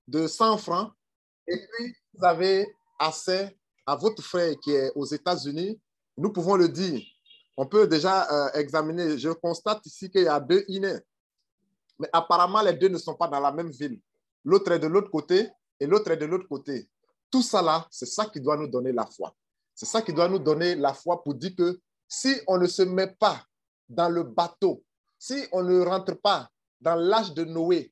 de 100 francs et puis vous avez accès à votre frère qui est aux États-Unis. Nous pouvons le dire. On peut déjà examiner. Je constate ici qu'il y a 2 INE. Mais apparemment, les 2 ne sont pas dans la même ville. L'autre est de l'autre côté et l'autre est de l'autre côté. Tout ça là, c'est ça qui doit nous donner la foi. C'est ça qui doit nous donner la foi pour dire que si on ne se met pas dans le bateau, si on ne rentre pas dans l'âge de Noé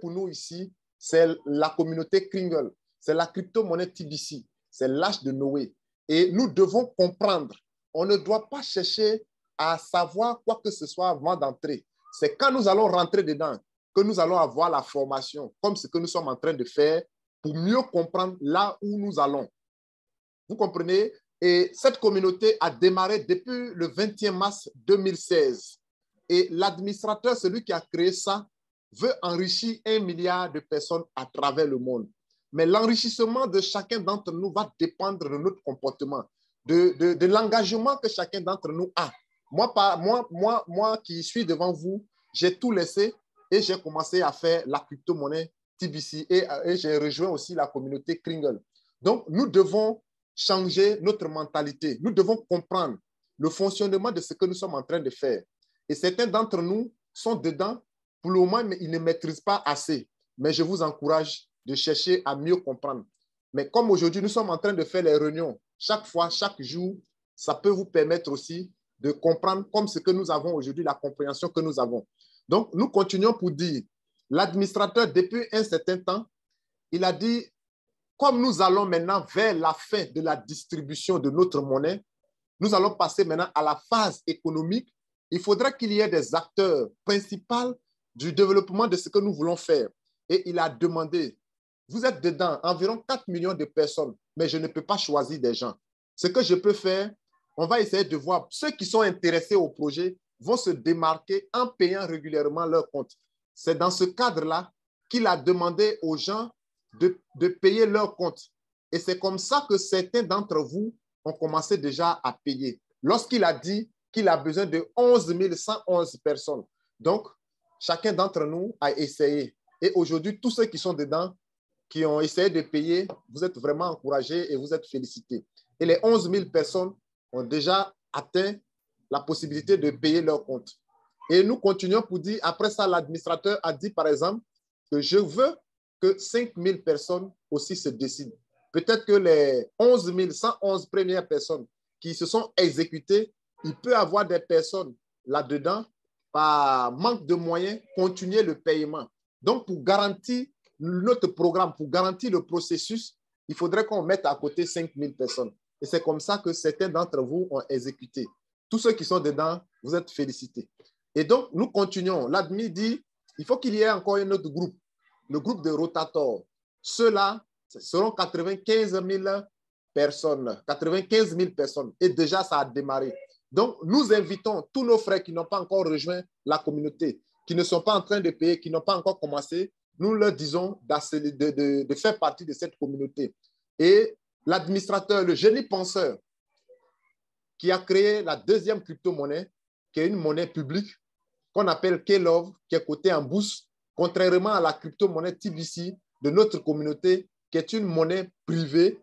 pour nous ici, c'est la communauté Kringle, c'est la crypto-monnaie TBC, c'est l'âge de Noé. Et nous devons comprendre, on ne doit pas chercher à savoir quoi que ce soit avant d'entrer. C'est quand nous allons rentrer dedans que nous allons avoir la formation, comme ce que nous sommes en train de faire, pour mieux comprendre là où nous allons. Vous comprenez? Et cette communauté a démarré depuis le 21 mars 2016. Et l'administrateur, celui qui a créé ça, veut enrichir 1 milliard de personnes à travers le monde. Mais l'enrichissement de chacun d'entre nous va dépendre de notre comportement, de l'engagement que chacun d'entre nous a. Moi qui suis devant vous, j'ai tout laissé et j'ai commencé à faire la crypto-monnaie TBC et j'ai rejoint aussi la communauté Kringle. Donc, nous devons changer notre mentalité. Nous devons comprendre le fonctionnement de ce que nous sommes en train de faire. Et certains d'entre nous sont dedans. Pour le moment, ils ne maîtrisent pas assez. Mais je vous encourage de chercher à mieux comprendre. Mais comme aujourd'hui, nous sommes en train de faire les réunions, chaque fois, chaque jour, ça peut vous permettre aussi de comprendre comme ce que nous avons aujourd'hui, la compréhension que nous avons. Donc, nous continuons pour dire, l'administrateur, depuis un certain temps, il a dit, comme nous allons maintenant vers la fin de la distribution de notre monnaie, nous allons passer maintenant à la phase économique. Il faudra qu'il y ait des acteurs principaux du développement de ce que nous voulons faire. Et il a demandé, vous êtes dedans, environ 4 millions de personnes, mais je ne peux pas choisir des gens. Ce que je peux faire, on va essayer de voir ceux qui sont intéressés au projet vont se démarquer en payant régulièrement leur compte. C'est dans ce cadre-là qu'il a demandé aux gens de payer leur compte. Et c'est comme ça que certains d'entre vous ont commencé déjà à payer. Lorsqu'il a dit qu'il a besoin de 11 111 personnes. Donc, chacun d'entre nous a essayé. Et aujourd'hui, tous ceux qui sont dedans, qui ont essayé de payer, vous êtes vraiment encouragés et vous êtes félicités. Et les 11 000 personnes ont déjà atteint la possibilité de payer leur compte. Et nous continuons pour dire, après ça, l'administrateur a dit, par exemple, que je veux que 5 000 personnes aussi se décident. Peut-être que les 11 111 premières personnes qui se sont exécutées, il peut y avoir des personnes là-dedans, par manque de moyens, continuer le paiement. Donc, pour garantir notre programme, pour garantir le processus, il faudrait qu'on mette à côté 5 000 personnes. Et c'est comme ça que certains d'entre vous ont exécuté. Tous ceux qui sont dedans, vous êtes félicités. Et donc, nous continuons. L'admin dit, il faut qu'il y ait encore un autre groupe, le groupe de Rotator. Ceux-là, ce seront 95 000 personnes. 95 000 personnes. Et déjà, ça a démarré. Donc, nous invitons tous nos frères qui n'ont pas encore rejoint la communauté, qui ne sont pas en train de payer, qui n'ont pas encore commencé, nous leur disons de faire partie de cette communauté. Et l'administrateur, le génie penseur, qui a créé la deuxième crypto-monnaie, qui est une monnaie publique, qu'on appelle K-Love, qui est cotée en bourse, contrairement à la crypto-monnaie TBC de notre communauté, qui est une monnaie privée,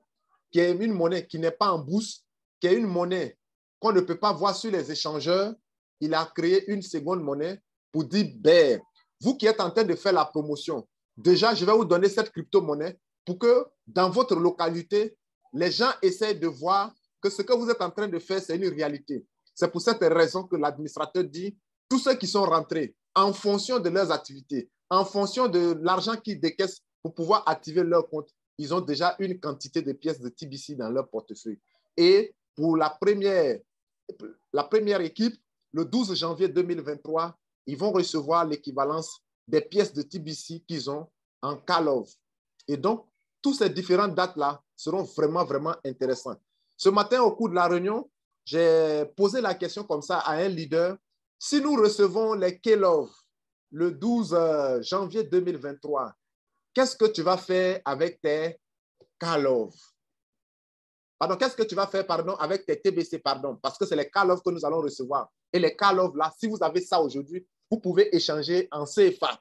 qui est une monnaie qui n'est pas en bourse, qui est une monnaie qu'on ne peut pas voir sur les échangeurs. Il a créé une seconde monnaie pour dire, ben, vous qui êtes en train de faire la promotion, déjà, je vais vous donner cette crypto-monnaie pour que dans votre localité, les gens essayent de voir que ce que vous êtes en train de faire, c'est une réalité. C'est pour cette raison que l'administrateur dit, tous ceux qui sont rentrés en fonction de leurs activités, en fonction de l'argent qu'ils décaissent pour pouvoir activer leur compte, ils ont déjà une quantité de pièces de TBC dans leur portefeuille. Et pour la première équipe, le 12 janvier 2023, ils vont recevoir l'équivalence des pièces de TBC qu'ils ont en K-Love. Et donc, toutes ces différentes dates-là seront vraiment, vraiment intéressantes. Ce matin, au cours de la réunion, j'ai posé la question comme ça à un leader. Si nous recevons les K-Love le 12 janvier 2023, qu'est-ce que tu vas faire avec tes K-Love? Pardon, qu'est-ce que tu vas faire, pardon, avec tes TBC, pardon, parce que c'est les K-Love que nous allons recevoir. Et les K-Love, là, si vous avez ça aujourd'hui, vous pouvez échanger en CFA.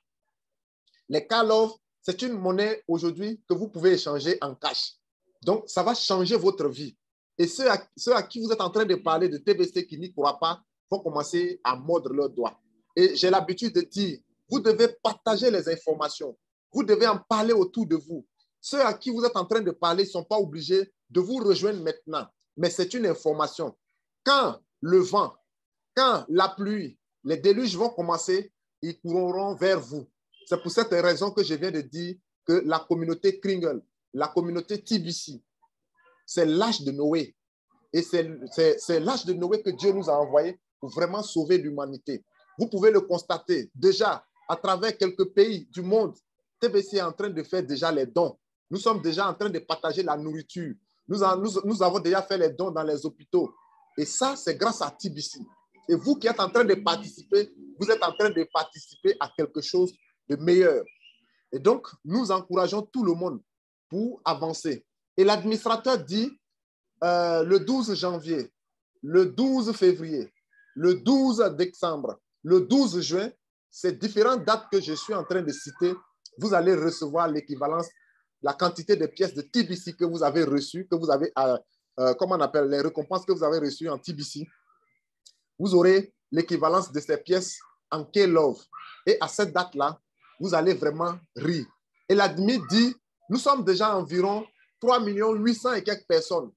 Les K-Love, c'est une monnaie aujourd'hui que vous pouvez échanger en cash. Donc, ça va changer votre vie. Et ceux à qui vous êtes en train de parler de TBC qui n'y croient pas vont commencer à mordre leurs doigts. Et j'ai l'habitude de dire, vous devez partager les informations. Vous devez en parler autour de vous. Ceux à qui vous êtes en train de parler ne sont pas obligés de vous rejoindre maintenant. Mais c'est une information. Quand le vent, quand la pluie, les déluges vont commencer, ils courront vers vous. C'est pour cette raison que je viens de dire que la communauté Kringle, la communauté TBC, c'est l'âge de Noé. Et c'est l'âge de Noé que Dieu nous a envoyé pour vraiment sauver l'humanité. Vous pouvez le constater déjà à travers quelques pays du monde. TBC est en train de faire déjà les dons. Nous sommes déjà en train de partager la nourriture. Nous avons déjà fait les dons dans les hôpitaux. Et ça, c'est grâce à TBC. Et vous qui êtes en train de participer, vous êtes en train de participer à quelque chose de meilleur. Et donc, nous encourageons tout le monde pour avancer. Et l'administrateur dit le 12 janvier, le 12 février, le 12 décembre, le 12 juin, ces différentes dates que je suis en train de citer, vous allez recevoir l'équivalence, la quantité de pièces de TBC que vous avez reçues, que vous avez, comment on appelle, les récompenses que vous avez reçues en TBC. Vous aurez l'équivalence de ces pièces en K-Love. Et à cette date-là, vous allez vraiment rire. Et l'admin dit, nous sommes déjà environ 3 800 000 et quelques personnes.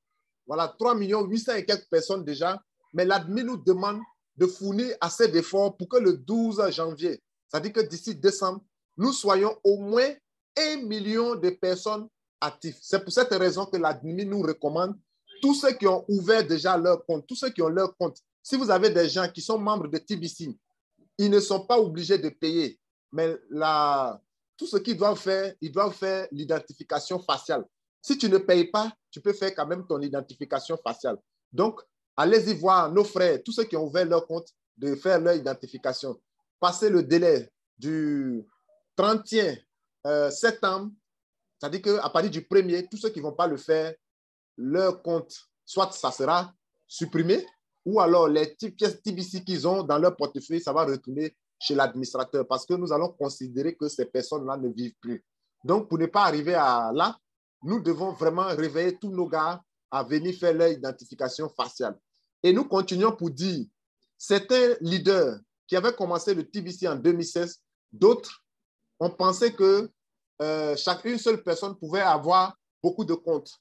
Voilà, 3 800 000 et quelques personnes déjà. Mais l'admin nous demande de fournir assez d'efforts pour que le 12 janvier, c'est-à-dire que d'ici décembre, nous soyons au moins 1 million de personnes actives. C'est pour cette raison que l'admin nous recommande, tous ceux qui ont ouvert déjà leur compte, tous ceux qui ont leur compte, si vous avez des gens qui sont membres de TBC, ils ne sont pas obligés de payer. Mais tout ce qu'ils doivent faire, ils doivent faire l'identification faciale. Si tu ne payes pas, tu peux faire quand même ton identification faciale. Donc, allez-y voir nos frères, tous ceux qui ont ouvert leur compte, de faire leur identification. Passez le délai du 31 septembre, c'est-à-dire qu'à partir du 1er, tous ceux qui ne vont pas le faire, leur compte, soit ça sera supprimé, ou alors les pièces TBC qu'ils ont dans leur portefeuille, ça va retourner chez l'administrateur parce que nous allons considérer que ces personnes-là ne vivent plus. Donc, pour ne pas arriver à là, nous devons vraiment réveiller tous nos gars à venir faire leur identification faciale. Et nous continuons pour dire, certains leaders qui avaient commencé le TBC en 2016, d'autres ont pensé que une seule personne pouvait avoir beaucoup de comptes.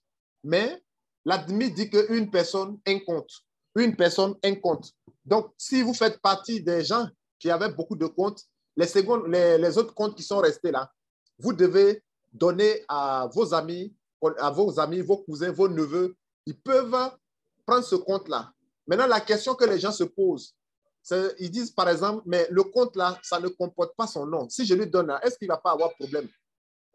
Mais l'admin dit qu'une personne, un compte. Une personne, un compte. Donc, si vous faites partie des gens qui avaient beaucoup de comptes, les autres comptes qui sont restés là, vous devez donner à vos amis, vos cousins, vos neveux. Ils peuvent prendre ce compte-là. Maintenant, la question que les gens se posent, ils disent par exemple, mais le compte-là, ça ne comporte pas son nom. Si je lui donne, est-ce qu'il ne va pas avoir problème?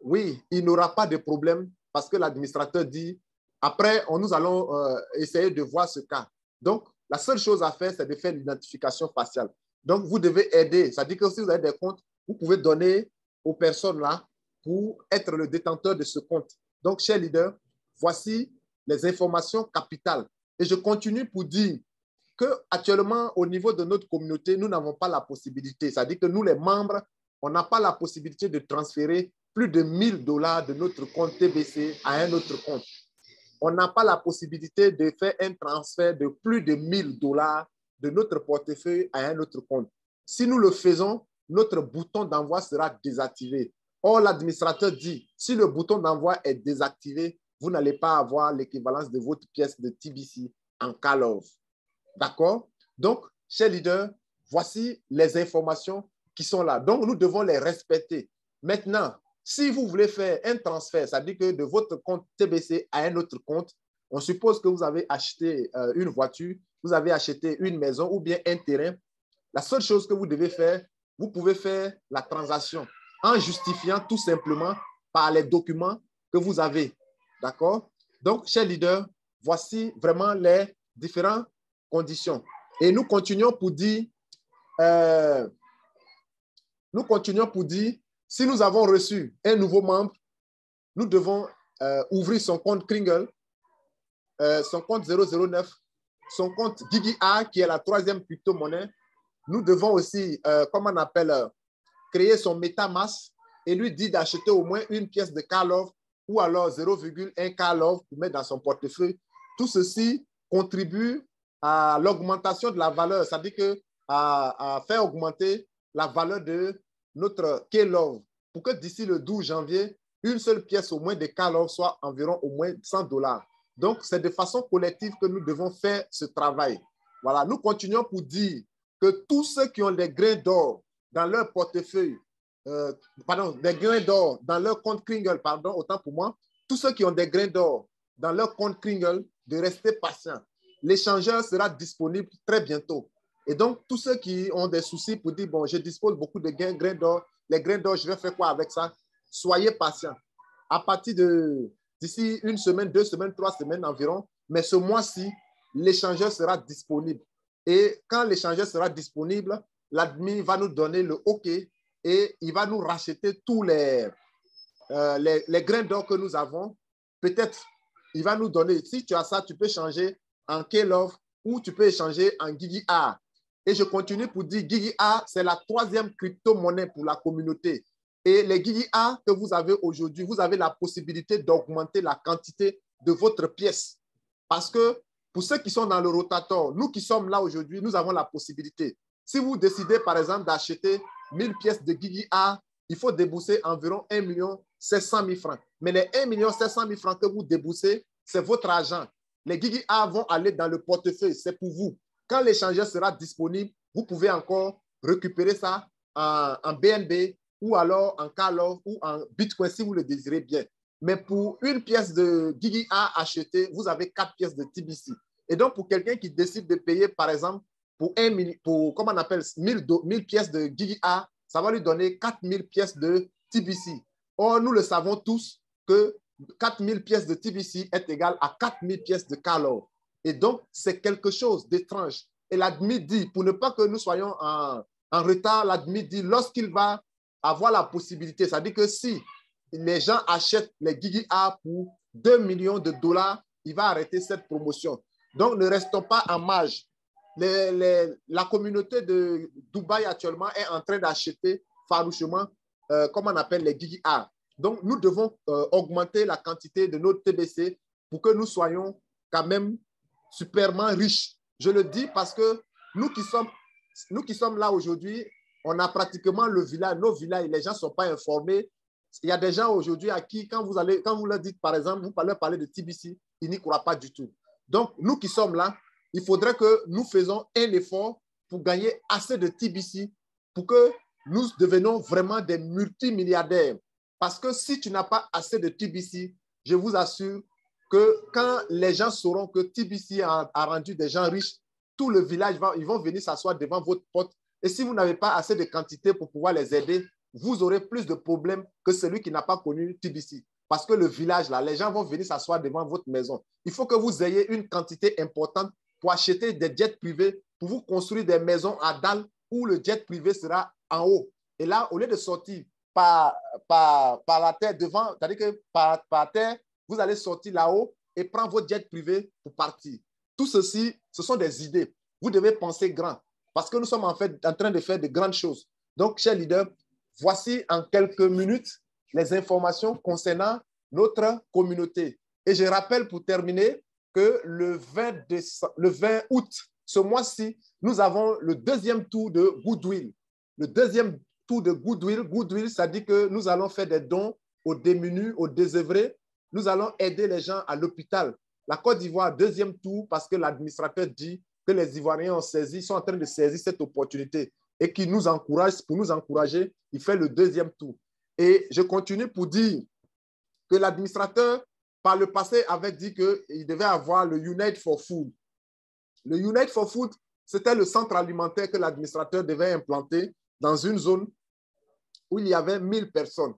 Oui, il n'aura pas de problème parce que l'administrateur dit, après, nous allons essayer de voir ce cas. Donc, la seule chose à faire, c'est de faire l'identification faciale. Donc, vous devez aider. Ça dit que si vous avez des comptes, vous pouvez donner aux personnes là pour être le détenteur de ce compte. Donc, chers leaders, voici les informations capitales. Et je continue pour dire qu'actuellement, au niveau de notre communauté, nous n'avons pas la possibilité. Ça dit que nous, les membres, on n'a pas la possibilité de transférer plus de 1 000 $ de notre compte TBC à un autre compte. On n'a pas la possibilité de faire un transfert de plus de 1 000 $ de notre portefeuille à un autre compte. Si nous le faisons, notre bouton d'envoi sera désactivé. Or, l'administrateur dit, si le bouton d'envoi est désactivé, vous n'allez pas avoir l'équivalence de votre pièce de TBC en K-Love. D'accord? Donc, chers leaders, voici les informations qui sont là. Donc, nous devons les respecter. Maintenant, si vous voulez faire un transfert, ça dit que de votre compte TBC à un autre compte, on suppose que vous avez acheté une voiture, vous avez acheté une maison ou bien un terrain. La seule chose que vous devez faire, vous pouvez faire la transaction en justifiant tout simplement par les documents que vous avez. D'accord? Donc, chers leaders, voici vraiment les différentes conditions. Et nous continuons pour dire, si nous avons reçu un nouveau membre, nous devons ouvrir son compte Kringle, son compte 009, son compte GigiA, qui est la 3e crypto-monnaie. Nous devons aussi, comment on appelle, créer son MetaMask et lui dit d'acheter au moins une pièce de Karlov ou alors 0,1 Karlov pour mettre dans son portefeuille. Tout ceci contribue à l'augmentation de la valeur, c'est-à-dire que à faire augmenter la valeur de notre Karlov pour que d'ici le 12 janvier, une seule pièce au moins de Karlov soit environ au moins $100. Donc, c'est de façon collective que nous devons faire ce travail. Voilà, nous continuons pour dire que tous ceux qui ont des grains d'or dans leur portefeuille, des grains d'or dans leur compte Kringle, pardon, autant pour moi, tous ceux qui ont des grains d'or dans leur compte Kringle, de rester patients. L'échangeur sera disponible très bientôt. Et donc, tous ceux qui ont des soucis pour dire, bon, je dispose beaucoup de grains d'or, les grains d'or, je vais faire quoi avec ça? Soyez patients. À partir d'ici une semaine, 2 semaines, 3 semaines environ, mais ce mois-ci, l'échangeur sera disponible. Et quand l'échangeur sera disponible, l'admin va nous donner le OK et il va nous racheter tous les grains d'or que nous avons. Peut-être, il va nous donner, si tu as ça, tu peux changer en Karlov ou tu peux échanger en GigiA. Et je continue pour dire, GigiA, c'est la 3e crypto-monnaie pour la communauté. Et les GigiA que vous avez aujourd'hui, vous avez la possibilité d'augmenter la quantité de votre pièce. Parce que pour ceux qui sont dans le rotator, nous qui sommes là aujourd'hui, nous avons la possibilité. Si vous décidez, par exemple, d'acheter 1000 pièces de GigiA, il faut débourser environ 1 700 000 francs. Mais les 1 700 000 francs que vous déboursez, c'est votre argent. Les GigiA vont aller dans le portefeuille, c'est pour vous. Quand l'échangeur sera disponible, vous pouvez encore récupérer ça en BNB ou alors en Karlov ou en Bitcoin si vous le désirez bien. Mais pour une pièce de GigiA achetée, vous avez 4 pièces de TBC. Et donc, pour quelqu'un qui décide de payer, par exemple, comment on appelle, 1000 pièces de GigiA, ça va lui donner 4000 pièces de TBC. Or, nous le savons tous que 4000 pièces de TBC est égal à 4000 pièces de Karlov. Et donc, c'est quelque chose d'étrange. Et l'admin dit, pour ne pas que nous soyons en retard, l'admin dit, lorsqu'il va avoir la possibilité, c'est-à-dire que si les gens achètent les GigiA pour 2 millions de dollars, il va arrêter cette promotion. Donc, ne restons pas en marge. La communauté de Dubaï actuellement est en train d'acheter farouchement, comme on appelle les GigiA. Donc, nous devons augmenter la quantité de notre TBC pour que nous soyons quand même superment riches. Je le dis parce que nous qui sommes là aujourd'hui, on a pratiquement le village, nos villages, les gens ne sont pas informés. Il y a des gens aujourd'hui à qui, quand vous leur dites, par exemple, vous leur parlez de TBC, ils n'y croient pas du tout. Donc, nous qui sommes là, il faudrait que nous faisons un effort pour gagner assez de TBC pour que nous devenions vraiment des multimilliardaires. Parce que si tu n'as pas assez de TBC, je vous assure que quand les gens sauront que TBC a rendu des gens riches, tout le village, ils vont venir s'asseoir devant votre porte. Et si vous n'avez pas assez de quantité pour pouvoir les aider, vous aurez plus de problèmes que celui qui n'a pas connu TBC. Parce que le village, là, les gens vont venir s'asseoir devant votre maison. Il faut que vous ayez une quantité importante pour acheter des jets privés, pour vous construire des maisons à dalles où le jet privé sera en haut. Et là, au lieu de sortir par la terre devant, c'est-à-dire que par terre, vous allez sortir là-haut et prendre votre jet privé pour partir. Tout ceci, ce sont des idées. Vous devez penser grand parce que nous sommes en fait en train de faire de grandes choses. Donc, chers leaders, voici en quelques minutes les informations concernant notre communauté. Et je rappelle pour terminer que le 20 août, ce mois-ci, nous avons le 2e tour de Goodwill. Le 2e tour de Goodwill. Goodwill, ça dit que nous allons faire des dons aux démunis, aux désœuvrés. Nous allons aider les gens à l'hôpital. La Côte d'Ivoire, 2e tour, parce que l'administrateur dit que les Ivoiriens sont en train de saisir cette opportunité et qui nous encourage, pour nous encourager, il fait le 2e tour. Et je continue pour dire que l'administrateur, par le passé, avait dit qu'il devait avoir le Unite for Food. Le Unite for Food, c'était le centre alimentaire que l'administrateur devait implanter dans une zone où il y avait 1000 personnes,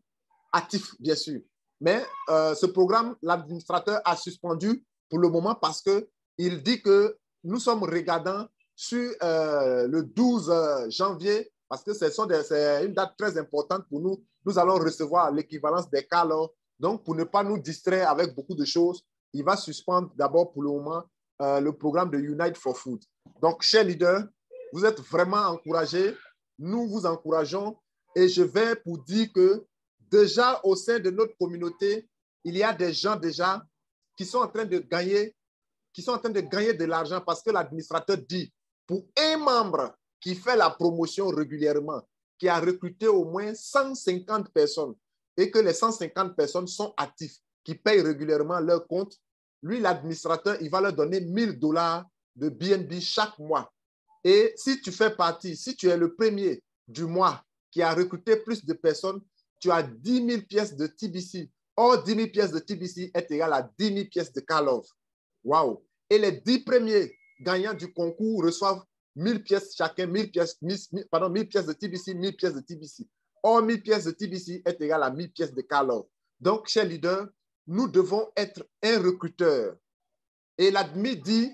actifs bien sûr. Mais ce programme, l'administrateur a suspendu pour le moment parce qu'il dit que nous sommes regardants sur le 12 janvier, parce que c'est une date très importante pour nous. Nous allons recevoir l'équivalence des Karlov. Donc, pour ne pas nous distraire avec beaucoup de choses, il va suspendre d'abord pour le moment le programme de Unite for Food. Donc, chers leaders, vous êtes vraiment encouragés. Nous vous encourageons. Et je vais pour dire que déjà au sein de notre communauté, il y a des gens déjà qui sont en train de gagner, de l'argent parce que l'administrateur dit, pour un membre qui fait la promotion régulièrement, qui a recruté au moins 150 personnes et que les 150 personnes sont actifs, qui payent régulièrement leur compte, lui, l'administrateur, il va leur donner $1000 de BNB chaque mois. Et si tu fais partie, si tu es le premier du mois qui a recruté plus de personnes, tu as 10 000 pièces de TBC. Or, 10 000 pièces de TBC est égal à 10 000 pièces de Karlov. Wow! Et les 10 premiers gagnants du concours reçoivent 1000 pièces chacun, 1000 pièces, 1000 pièces de TBC, 1000 pièces de TBC. Or, 1000 pièces de TBC est égal à 1000 pièces de Karlov. Donc, chers leaders, nous devons être un recruteur. Et l'admin dit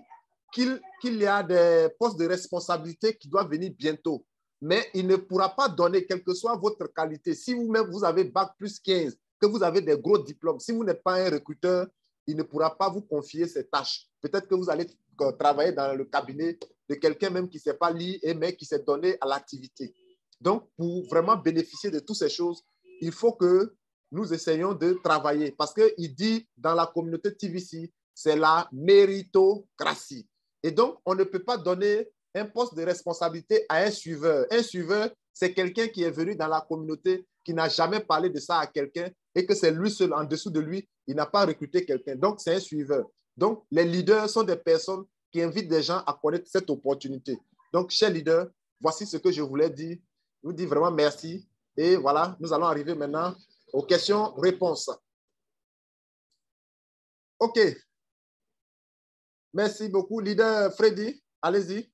qu'il y a des postes de responsabilité qui doivent venir bientôt. Mais il ne pourra pas donner, quelle que soit votre qualité. Si vous-même, vous avez Bac plus 15, que vous avez des gros diplômes, si vous n'êtes pas un recruteur, il ne pourra pas vous confier ces tâches. Peut-être que vous allez travailler dans le cabinet de quelqu'un même qui ne sait pas lire, mais qui s'est donné à l'activité. Donc, pour vraiment bénéficier de toutes ces choses, il faut que nous essayions de travailler. Parce qu'il dit dans la communauté TVC, c'est la méritocratie. Et donc, on ne peut pas donner un poste de responsabilité à un suiveur. Un suiveur, c'est quelqu'un qui est venu dans la communauté, qui n'a jamais parlé de ça à quelqu'un et que c'est lui seul, en dessous de lui, il n'a pas recruté quelqu'un. Donc, c'est un suiveur. Donc, les leaders sont des personnes qui invitent des gens à connaître cette opportunité. Donc, chers leaders, voici ce que je voulais dire. Je vous dis vraiment merci. Et voilà, nous allons arriver maintenant aux questions-réponses. OK. Merci beaucoup. Leader Freddy, allez-y.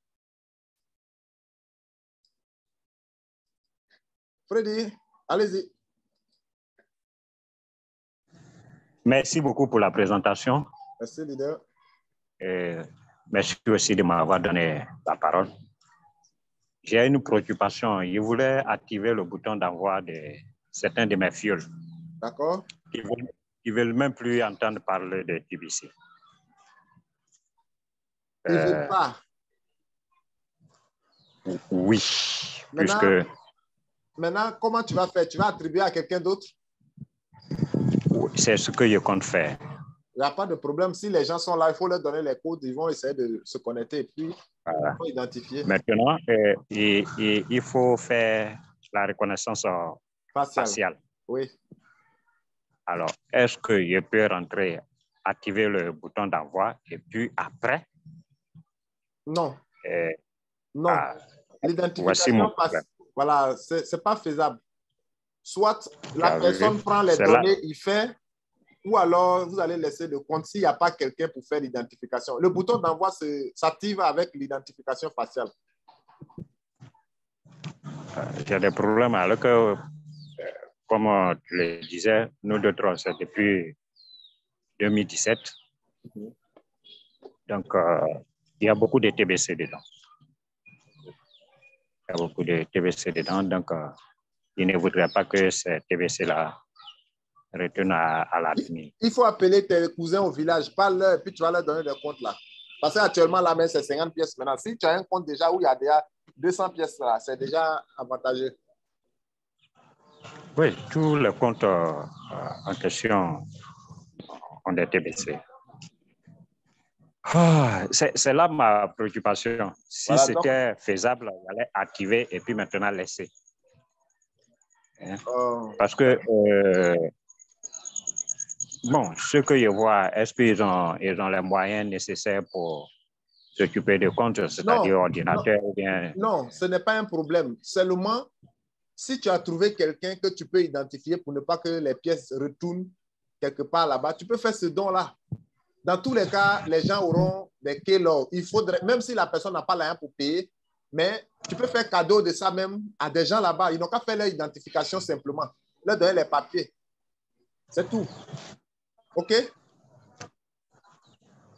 Freddy, allez-y. Merci beaucoup pour la présentation. Merci, leader. Et merci aussi de m'avoir donné la parole. J'ai une préoccupation. Je voulais activer le bouton d'envoi de certains de mes fioles. D'accord. Ils ne veulent même plus entendre parler de TBC. Ils ne veulent pas. Oui. Maintenant, comment tu vas faire? Tu vas attribuer à quelqu'un d'autre? C'est ce que je compte faire. Il n'y a pas de problème. Si les gens sont là, il faut leur donner les codes. Ils vont essayer de se connecter et puis voilà. Il faut identifier. Maintenant, il faut faire la reconnaissance faciale. Oui. Alors, est-ce que je peux rentrer, activer le bouton d'envoi et puis après? Non. Non. L'identification, voilà, ce n'est pas faisable. Soit la personne prend les données, il fait, ou alors vous allez laisser le compte s'il n'y a pas quelqu'un pour faire l'identification. Le bouton d'envoi s'active avec l'identification faciale. J'ai des problèmes alors que, comme tu le disais, nous deux, c'est depuis 2017. Donc, il y a beaucoup de TBC dedans. Il y a beaucoup de TBC dedans, donc il ne voudrait pas que ces TBC-là retournent à l'admin. Il faut appeler tes cousins au village, parle-leur, et puis tu vas leur donner des comptes là. Parce qu'actuellement, la main, c'est 50 pièces maintenant. Si tu as un compte déjà où il y a déjà 200 pièces là, c'est déjà avantageux. Oui, tous les comptes en question ont des TBC. C'est là ma préoccupation. Si voilà, c'était faisable, j'allais activer et puis maintenant laisser. Parce que, bon, ce que je vois, est-ce qu'ils ont les moyens nécessaires pour s'occuper de comptes, c'est-à-dire ordinateur ou bien... Non, ce n'est pas un problème. Seulement, si tu as trouvé quelqu'un que tu peux identifier pour ne pas que les pièces retournent quelque part là-bas, tu peux faire ce don-là. Dans tous les cas, les gens auront des K-Log. Il faudrait, même si la personne n'a pas l'argent pour payer, mais tu peux faire cadeau de ça même à des gens là-bas. Ils n'ont qu'à faire leur identification simplement. Leur donner les papiers. C'est tout. OK?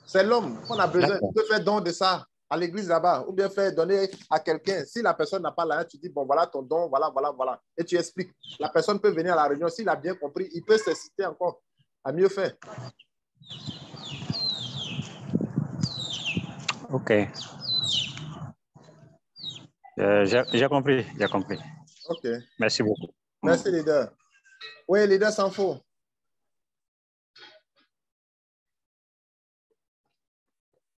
C'est l'homme qu'on a besoin. Tu peux faire don de ça à l'église là-bas ou bien faire donner à quelqu'un. Si la personne n'a pas l'argent, tu dis, bon, voilà ton don, voilà. Et tu expliques. La personne peut venir à la réunion. S'il a bien compris, il peut s'exciter encore à mieux faire. OK. J'ai compris. OK. Merci beaucoup. Merci, leader. Oui, leader sans faux.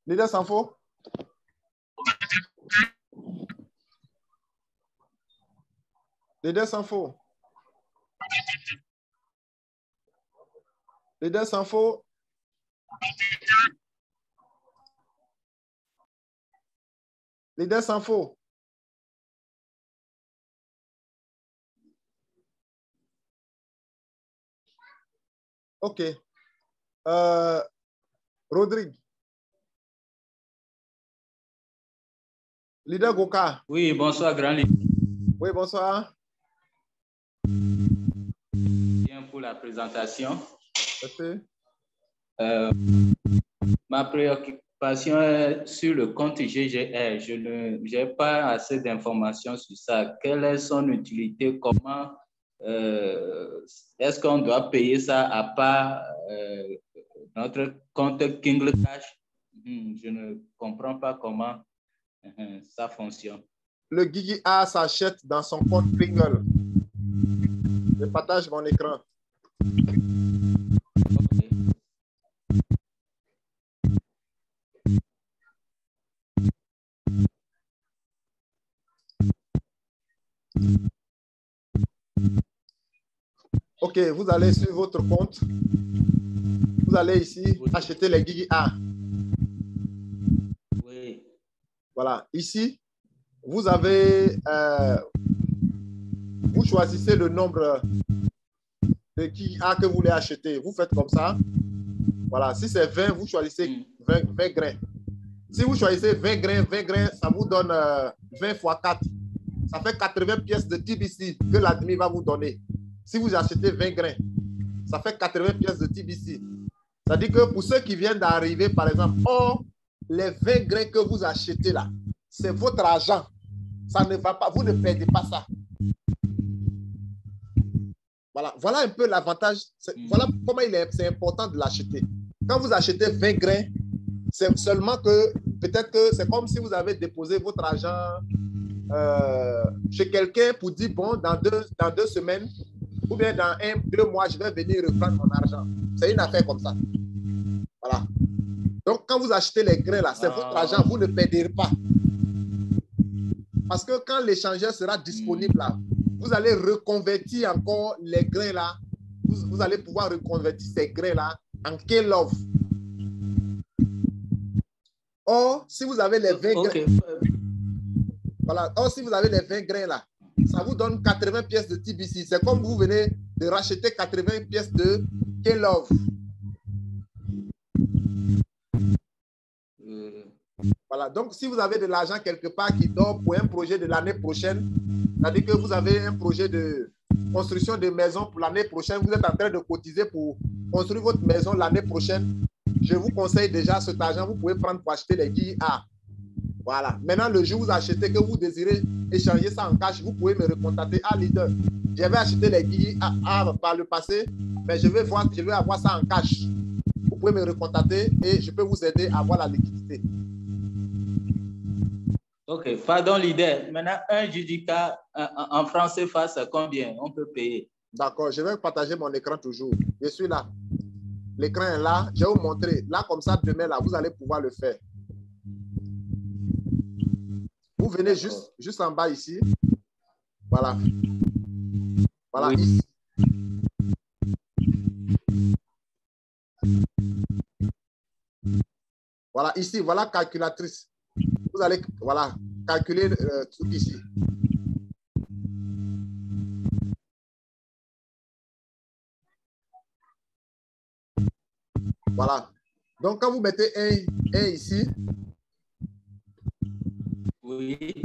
Leader sans faux. Leader sans faux. Leader sans faux. Leader sans faux. OK. Rodrigue. Leader Goka. Oui, bonsoir, grand leader. Oui, bonsoir. Bien pour la présentation. Merci. Ma préoccupation est sur le compte GGR. Je n'ai pas assez d'informations sur ça. Quelle est son utilité? Comment est-ce qu'on doit payer ça à part notre compte Kingle Cash? Je ne comprends pas comment ça fonctionne. Le Guigui A s'achète dans son compte Pringle. Je partage mon écran. Okay. OK, vous allez sur votre compte. Vous allez ici acheter les Guigui A. Oui. Voilà, ici, vous avez, vous choisissez le nombre de Guigui A que vous voulez acheter. Vous faites comme ça. Voilà, si c'est 20, vous choisissez 20 grains. Si vous choisissez 20 grains, ça vous donne 20 fois 4. Ça fait 80 pièces de TBC que l'admin va vous donner. Si vous achetez 20 grains, ça fait 80 pièces de TBC. C'est-à-dire que pour ceux qui viennent d'arriver, par exemple, les 20 grains que vous achetez là, c'est votre argent. Ça ne va pas, vous ne perdez pas ça. Voilà un peu l'avantage. Voilà comment c'est important de l'acheter. Quand vous achetez 20 grains, c'est seulement que peut-être que c'est comme si vous avez déposé votre argent chez quelqu'un pour dire, bon, dans deux semaines ou bien dans 2 mois, je vais venir reprendre mon argent. C'est une affaire comme ça. Voilà. Donc, quand vous achetez les grains, là, c'est votre argent, vous ne perdez pas. Parce que quand l'échangeur sera disponible, là, vous allez reconvertir encore les grains, là. Vous allez pouvoir reconvertir ces grains, là, en K-Love. Or, si vous avez les 20 grains, voilà. Or, si vous avez les 20 grains, là, ça vous donne 80 pièces de TBC. C'est comme vous venez de racheter 80 pièces de K-Love. Voilà, donc si vous avez de l'argent quelque part qui dort pour un projet de l'année prochaine, c'est-à-dire que vous avez un projet de construction de maison pour l'année prochaine, vous êtes en train de cotiser pour construire votre maison l'année prochaine, je vous conseille déjà cet argent, vous pouvez prendre pour acheter les Guigui A. Voilà, maintenant le jour où vous achetez, que vous désirez échanger ça en cash, vous pouvez me recontacter. Ah, leader, j'avais acheté les Guigui A par le passé, mais je vais avoir ça en cash. Vous pouvez me recontacter et je peux vous aider à avoir la liquidité. OK, pardon leader. Maintenant, un judicat en francs CFA, c'est combien on peut payer? D'accord, je vais partager mon écran toujours. Je suis là. L'écran est là. Je vais vous montrer. Là, comme ça, demain, là, vous allez pouvoir le faire. Vous venez juste en bas ici. Voilà. Voilà, oui. Ici. Voilà, ici, voilà calculatrice. Vous allez, voilà, calculer tout ici. Voilà. Donc, quand vous mettez 1 ici, oui.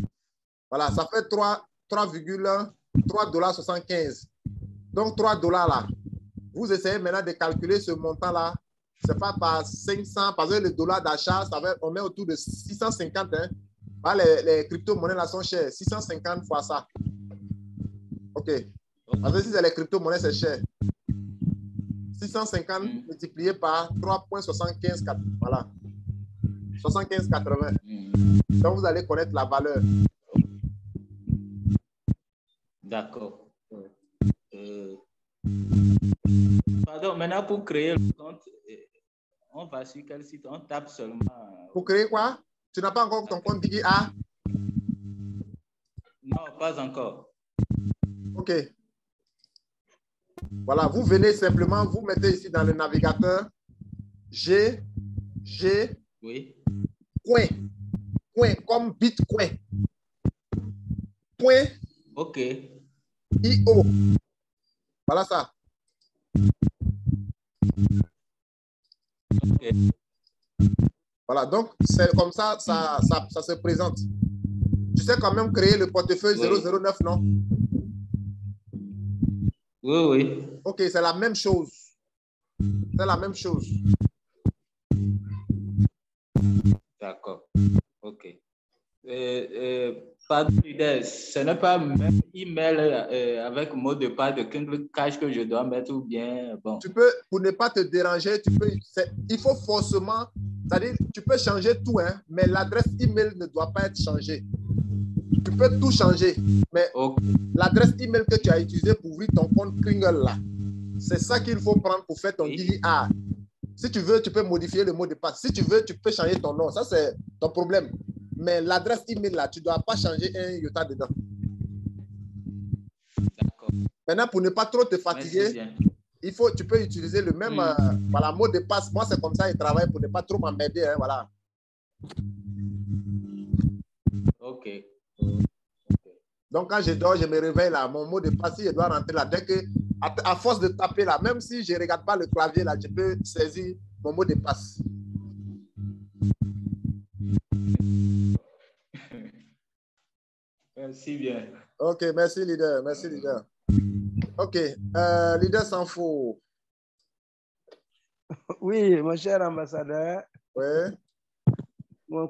Voilà, ça fait 3,75 $. Donc, $3 là. Vous essayez maintenant de calculer ce montant-là. Ce n'est pas par 500, parce que le dollar d'achat, on met autour de 650. Hein. Ah, les crypto-monnaies là sont chères. 650 fois ça. OK. Parce que si c'est les crypto-monnaies, c'est cher. 650 multiplié par 3,75. Voilà. 75,80. Donc, vous allez connaître la valeur. D'accord. maintenant, pour créer le compte, on va sur quel site? On tape seulement. Pour créer quoi? Tu n'as pas encore ton compte Digi A? Non, pas encore. OK. Voilà, vous venez simplement, vous mettez ici dans le navigateur G, Oui. Point, comme Bitcoin. Point OK. IO. Voilà ça. OK. Voilà, donc c'est comme ça, ça se présente. Tu sais quand même créer le portefeuille Oui. 009, non? Oui, oui. OK, c'est la même chose. C'est la même chose. D'accord. OK. Pardon, leader, ce n'est pas même email avec mot de passe de Kindle Cash que je dois mettre ou bien bon. Tu peux, pour ne pas te déranger, il faut forcément, c'est-à-dire, tu peux changer tout, hein, mais l'adresse email ne doit pas être changée. Tu peux tout changer, mais Okay. l'adresse email que tu as utilisée pour ouvrir ton compte Kringle là, c'est ça qu'il faut prendre pour faire ton Oui. Digi A. Si tu veux, tu peux modifier le mot de passe. Si tu veux, tu peux changer ton nom. Ça, c'est ton problème. Mais l'adresse email là, tu ne dois pas changer un iota dedans. D'accord. Maintenant, pour ne pas trop te Merci fatiguer, bien. tu peux utiliser le même voilà, mot de passe. Moi, c'est comme ça, il travaille pour ne pas trop m'emmerder. Hein, voilà. OK. Donc, quand je dors, je me réveille là. Mon mot de passe, je dois rentrer là. Dès que, à force de taper là, même si je ne regarde pas le clavier là, je peux saisir mon mot de passe. Merci bien. OK, merci, leader. Merci, leader. OK, leader s'en fout. Oui, mon cher ambassadeur. Oui.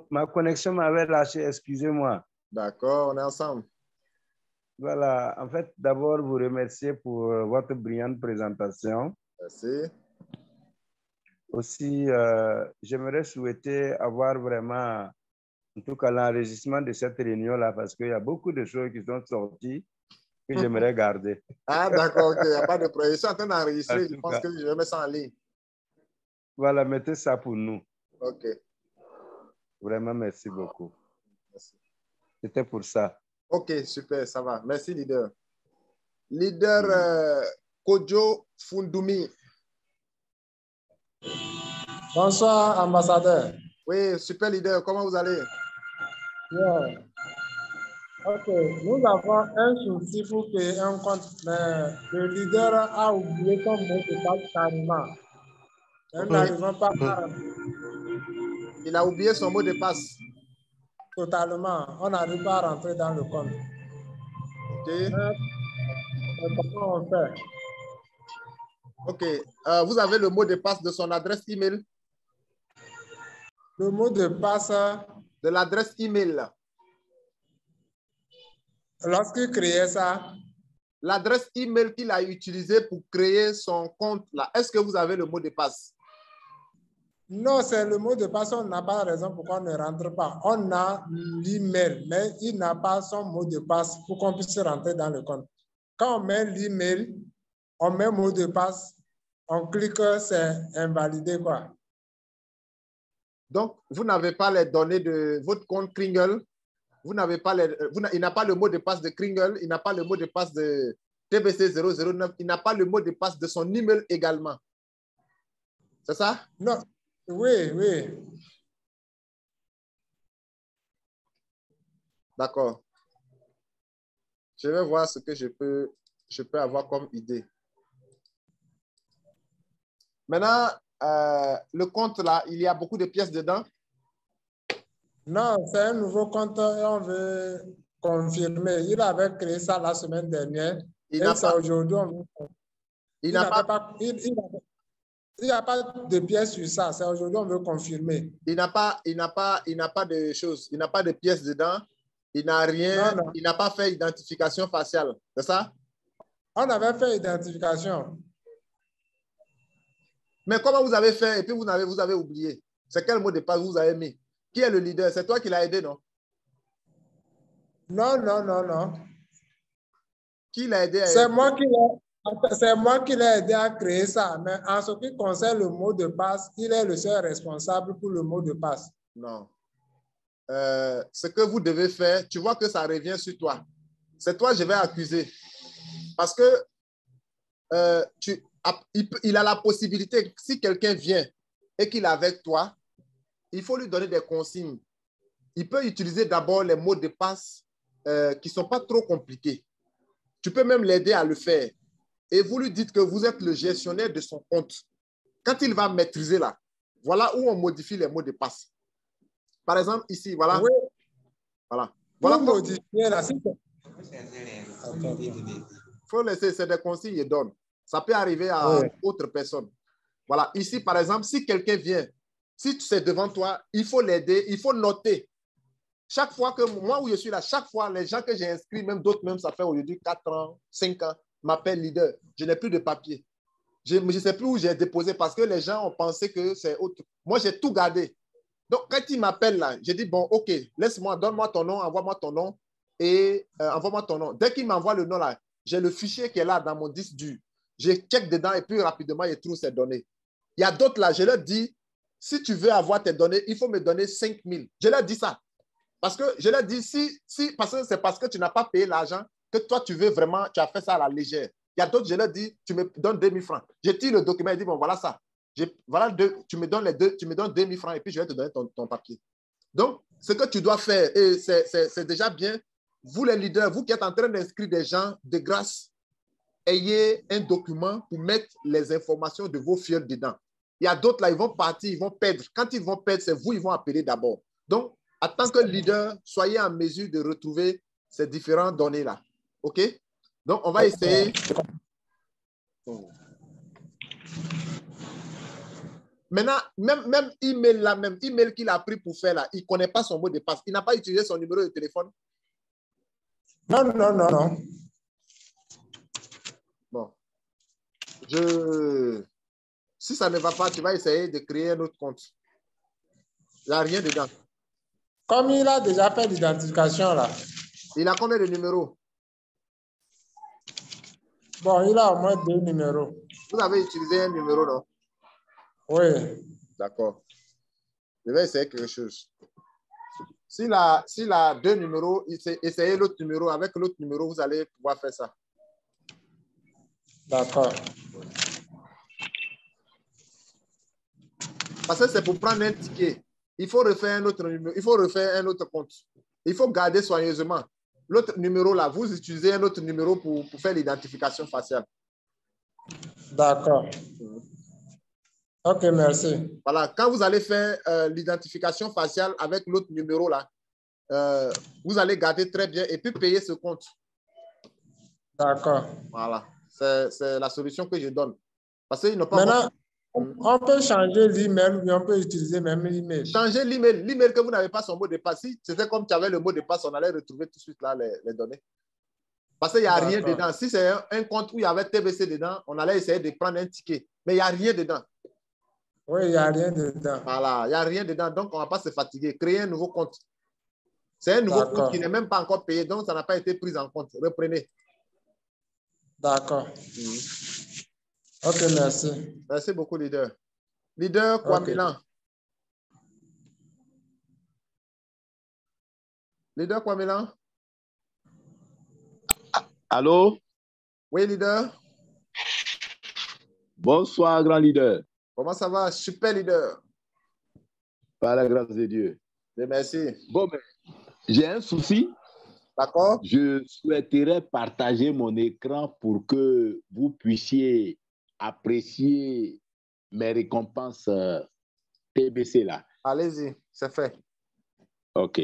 Ma connexion m'avait lâché, excusez-moi. D'accord, on est ensemble. Voilà, en fait, d'abord, vous remercier pour votre brillante présentation. Merci. Aussi, j'aimerais souhaiter avoir vraiment, en tout cas, l'enregistrement de cette réunion-là, parce qu'il y a beaucoup de choses qui sont sorties que j'aimerais garder. Ah, d'accord, OK, il n'y a pas de problème. Je suis en train d'enregistrer, je pense cas, que je vais mettre ça en ligne. Voilà, mettez ça pour nous. OK. Vraiment, merci beaucoup. Merci. C'était pour ça. OK, super, ça va. Merci, leader. Leader Kojo Fundumi. Bonsoir, ambassadeur. Oui, super, leader. Comment vous allez? Yeah. OK, nous avons un souci pour créer un compte, mais le leader a oublié son mot de passe carrément. Nous n'arrivons pas à... Il a oublié son mot de passe. Totalement. On n'arrive pas à rentrer dans le compte. OK. Mais comment on fait? OK. Vous avez le mot de passe de son adresse email? Le mot de passe... De l'adresse email. Lorsqu'il créait ça... L'adresse email qu'il a utilisée pour créer son compte là, est-ce que vous avez le mot de passe? Non, c'est le mot de passe. On n'a pas raison pourquoi on ne rentre pas. On a l'email, mais il n'a pas son mot de passe pour qu'on puisse rentrer dans le compte. Quand on met l'email, on met mot de passe, on clique, c'est invalidé, quoi. Donc, vous n'avez pas les données de votre compte Kringle. Vous n'avez pas il n'a pas le mot de passe de Kringle. Il n'a pas le mot de passe de TBC 009. Il n'a pas le mot de passe de son email également. C'est ça? Non. Oui, oui. D'accord. Je vais voir ce que je peux avoir comme idée. Maintenant, le compte là, il y a beaucoup de pièces dedans. Non, c'est un nouveau compte et on veut confirmer. Il avait créé ça la semaine dernière. Il et c'est aujourd'hui. Il n'y a pas de pièces sur ça. C'est aujourd'hui on veut confirmer. Il n'a pas de choses. Il n'a pas de pièces dedans. Il n'a rien. Non. Il n'a pas fait identification faciale. C'est ça? On avait fait identification. Mais comment vous avez fait et puis vous avez oublié? C'est quel mot de passe vous avez mis? Qui est le leader? C'est toi qui l'as aidé, non? Non. Qui l'a aidé à C'est moi qui l'ai C'est moi qui l'ai aidé à créer ça, mais en ce qui concerne le mot de passe, il est le seul responsable pour le mot de passe. Non. Ce que vous devez faire, tu vois que ça revient sur toi. C'est toi que je vais accuser. Parce que il a la possibilité, si quelqu'un vient et qu'il est avec toi, il faut lui donner des consignes. Il peut utiliser d'abord les mots de passe qui ne sont pas trop compliqués. Tu peux même l'aider à le faire. Et vous lui dites que vous êtes le gestionnaire de son compte. Quand il va maîtriser là, voilà où on modifie les mots de passe. Par exemple, ici, voilà. Oui. Voilà. Pour Voilà modifier là, faut laisser, c'est des consignes qu'il donne. Ça peut arriver à autre personne. Voilà. Ici, par exemple, si quelqu'un vient, si c'est devant toi, il faut l'aider, il faut noter. Chaque fois que moi où je suis là, chaque fois, les gens que j'ai inscrits, même d'autres, même ça fait aujourd'hui 4 ans, 5 ans, m'appellent leader. Je n'ai plus de papier. Je ne sais plus où j'ai déposé parce que les gens ont pensé que c'est autre. Moi, j'ai tout gardé. Donc, quand ils m'appellent là, j'ai dit, bon, OK, laisse-moi, donne-moi ton nom, envoie-moi ton nom et envoie-moi ton nom. Dès qu'il m'envoie le nom là, j'ai le fichier qui est là dans mon disque dur. Je check dedans et puis rapidement, je trouve ces données. Il y a d'autres là, je leur dis, si tu veux avoir tes données, il faut me donner 5 000. Je leur dis ça. Parce que je leur dis, parce que c'est parce que tu n'as pas payé l'argent que toi, tu veux vraiment, tu as fait ça à la légère. Il y a d'autres, je leur dis, tu me donnes 2 000 francs. Je tire le document et dis, bon, voilà ça. Voilà tu me donnes 2 000 francs et puis je vais te donner ton papier. Donc, ce que tu dois faire, et c'est déjà bien, vous les leaders, vous qui êtes en train d'inscrire des gens, de grâce, ayez un document pour mettre les informations de vos filles dedans. Il y a d'autres là, ils vont partir, ils vont perdre. Quand ils vont perdre, c'est vous, ils vont appeler d'abord. Donc, en tant que leader, soyez en mesure de retrouver ces différentes données-là. OK? Donc, on va essayer. Maintenant, même email là, même email qu'il a pris pour faire là, il ne connaît pas son mot de passe. Il n'a pas utilisé son numéro de téléphone. Non, non, non, non. Bon. Si ça ne va pas, tu vas essayer de créer un autre compte. Il n'y a rien dedans. Comme il a déjà fait l'identification là. Il a combien de numéros? Bon, il a au moins 2 numéros. Vous avez utilisé un numéro, non? Oui. D'accord. Je vais essayer quelque chose. S'il a 2 numéros, essayez l'autre numéro. Avec l'autre numéro, vous allez pouvoir faire ça. D'accord. Parce que c'est pour prendre un ticket. Il faut refaire un autre numéro. Il faut refaire un autre compte. Il faut garder soigneusement. L'autre numéro là, vous utilisez un autre numéro pour faire l'identification faciale. D'accord. OK, merci. Voilà, quand vous allez faire l'identification faciale avec l'autre numéro là, vous allez garder très bien et puis payer ce compte. D'accord. Voilà, c'est la solution que je donne. Parce qu'ils n'ont pas... Maintenant, on peut changer l'email ou bien on peut utiliser même l'email. Changer l'email. L'email que vous n'avez pas son mot de passe. Si c'était comme tu avais le mot de passe, on allait retrouver tout de suite là les données. Parce qu'il n'y a rien dedans. Si c'est un compte où il y avait TBC dedans, on allait essayer de prendre un ticket. Mais il n'y a rien dedans. Oui, il n'y a rien dedans. Voilà, il n'y a rien dedans. Donc, on ne va pas se fatiguer. Créer un nouveau compte. C'est un nouveau compte qui n'est même pas encore payé. Donc, ça n'a pas été pris en compte. Reprenez. D'accord. OK, merci. Merci beaucoup, leader. Leader Kwamilan. Leader Kwamilan. Allô? Oui, leader. Bonsoir, grand leader. Comment ça va? Super, leader. Par la grâce de Dieu. Merci. Bon, mais j'ai un souci. D'accord. Je souhaiterais partager mon écran pour que vous puissiez apprécier mes récompenses TBC là. Allez-y, c'est fait. OK.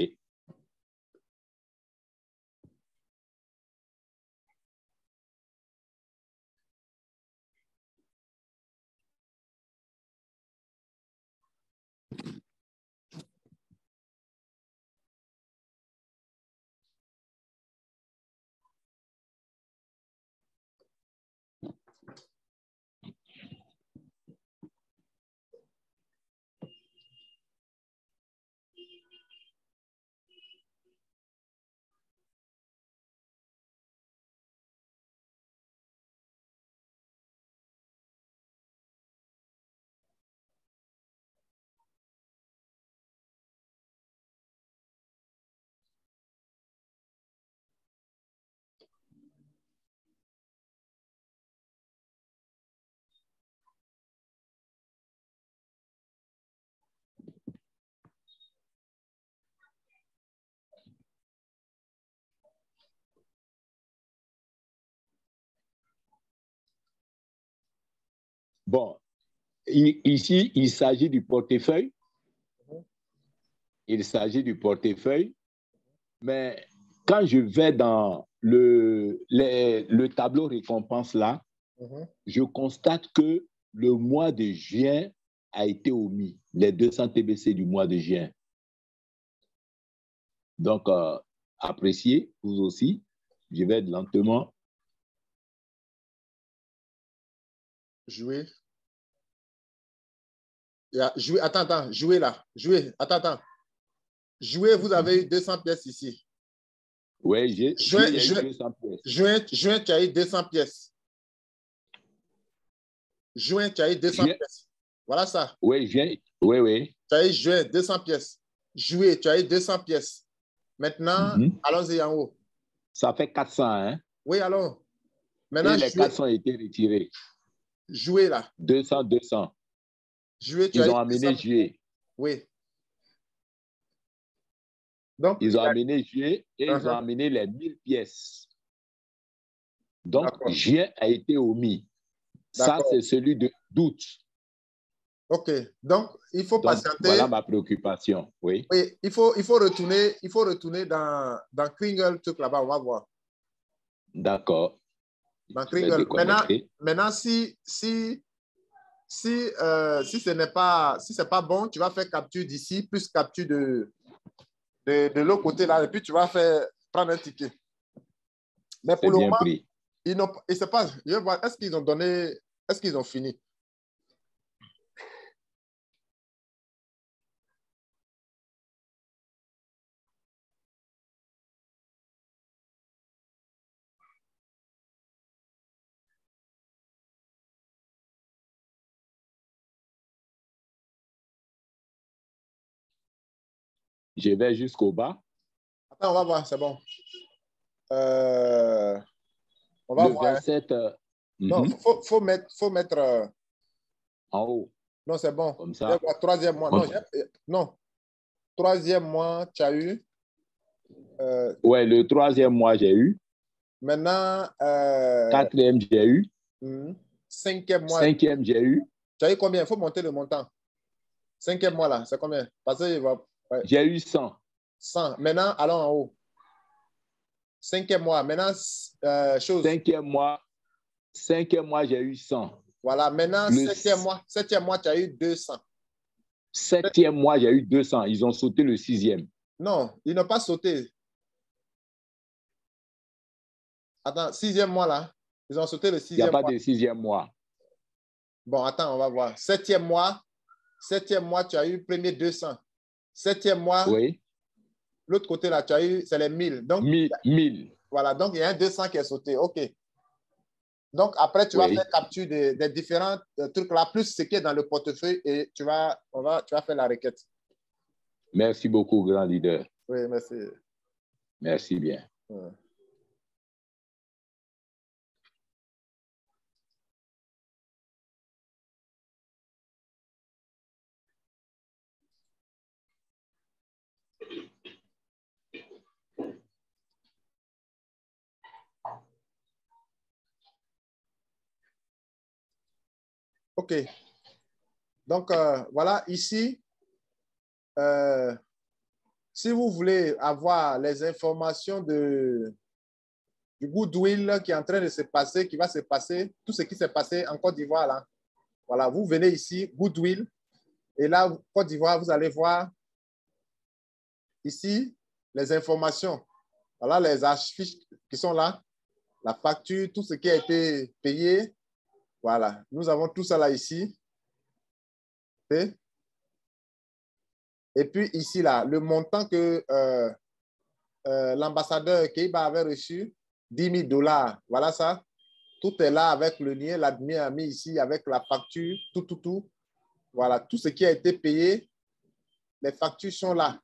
Bon, ici, il s'agit du portefeuille. Il s'agit du portefeuille. Mais quand je vais dans le tableau récompense là, je constate que le mois de juin a été omis, les 200 TBC du mois de juin. Donc, appréciez, vous aussi. Je vais lentement. Jouer. Jouer. Attends. Jouer là. Jouer. Attends. Jouer, vous avez eu 200 pièces ici. Oui, j'ai eu 200 pièces. Juin, tu as eu 200 pièces. Juin, tu as eu 200 pièces. Voilà ça. Oui, oui. Tu as eu juin, 200 pièces. Juillet, tu as eu 200 pièces. Maintenant, allons-y en haut. Ça fait 400, hein? Oui, alors. Maintenant, et les 400 ont été retirés. Juillet, là. 200. Juillet, ils ont amené juillet. Oui. Donc, ils ont amené juillet et ils ont amené les 1000 pièces. Donc, juillet a été omis. Ça, c'est celui d'août. OK. Donc, il faut patienter. Voilà ma préoccupation. Oui. Oui, il faut retourner dans Kringle, truc là-bas, on va voir. D'accord. Dans Kringle. Maintenant, si ce n'est pas, si c'est pas bon, tu vas faire capture d'ici, plus capture de l'autre côté là, et puis tu vas prendre un ticket. Mais pour le moment, ils n'ont pas, je vais voir, est-ce qu'ils ont donné, est-ce qu'ils ont fini? Je vais jusqu'au bas. Attends, on va voir, c'est bon. On va le voir. 27. Non, faut mettre en haut. Non, c'est bon. Comme ça. Troisième mois. Non. Troisième mois, tu as eu. Ouais, le troisième mois, j'ai eu. Maintenant. Quatrième, j'ai eu. Cinquième mois. Cinquième, j'ai eu. Tu as eu combien? Il faut monter le montant. Cinquième mois, là, c'est combien? Parce que ouais. J'ai eu 100. 100. Maintenant, allons en haut. Cinquième mois. Maintenant, chose. Cinquième mois, j'ai eu 100. Voilà. Maintenant, septième mois, tu as eu 200. Septième mois, j'ai eu 200. Ils ont sauté le sixième. Non, ils n'ont pas sauté. Attends, sixième mois, là. Ils ont sauté le sixième mois. Il n'y a pas de sixième mois. Bon, attends, on va voir. Septième mois, tu as eu premier 200. Septième mois, oui. L'autre côté, là, tu as eu, c'est les 1000. Donc, 1000. Voilà, donc il y a un 200 qui est sauté. OK. Donc, après, tu vas faire capture des différents trucs là, plus ce qui est dans le portefeuille et tu vas faire la requête. Merci beaucoup, grand leader. Oui, merci. Merci bien. Ouais. OK. Donc, voilà, ici, si vous voulez avoir les informations du goodwill qui est en train de se passer, qui va se passer, tout ce qui s'est passé en Côte d'Ivoire, là, voilà, vous venez ici, goodwill, et là, Côte d'Ivoire, vous allez voir ici les informations. Voilà les affiches qui sont là, la facture, tout ce qui a été payé. Voilà, nous avons tout ça là ici. Et puis ici, là, le montant que l'ambassadeur Keiba avait reçu, 10 000 $. Voilà ça. Tout est là avec le lien. L'admin a mis ici avec la facture, tout. Voilà, tout ce qui a été payé, les factures sont là.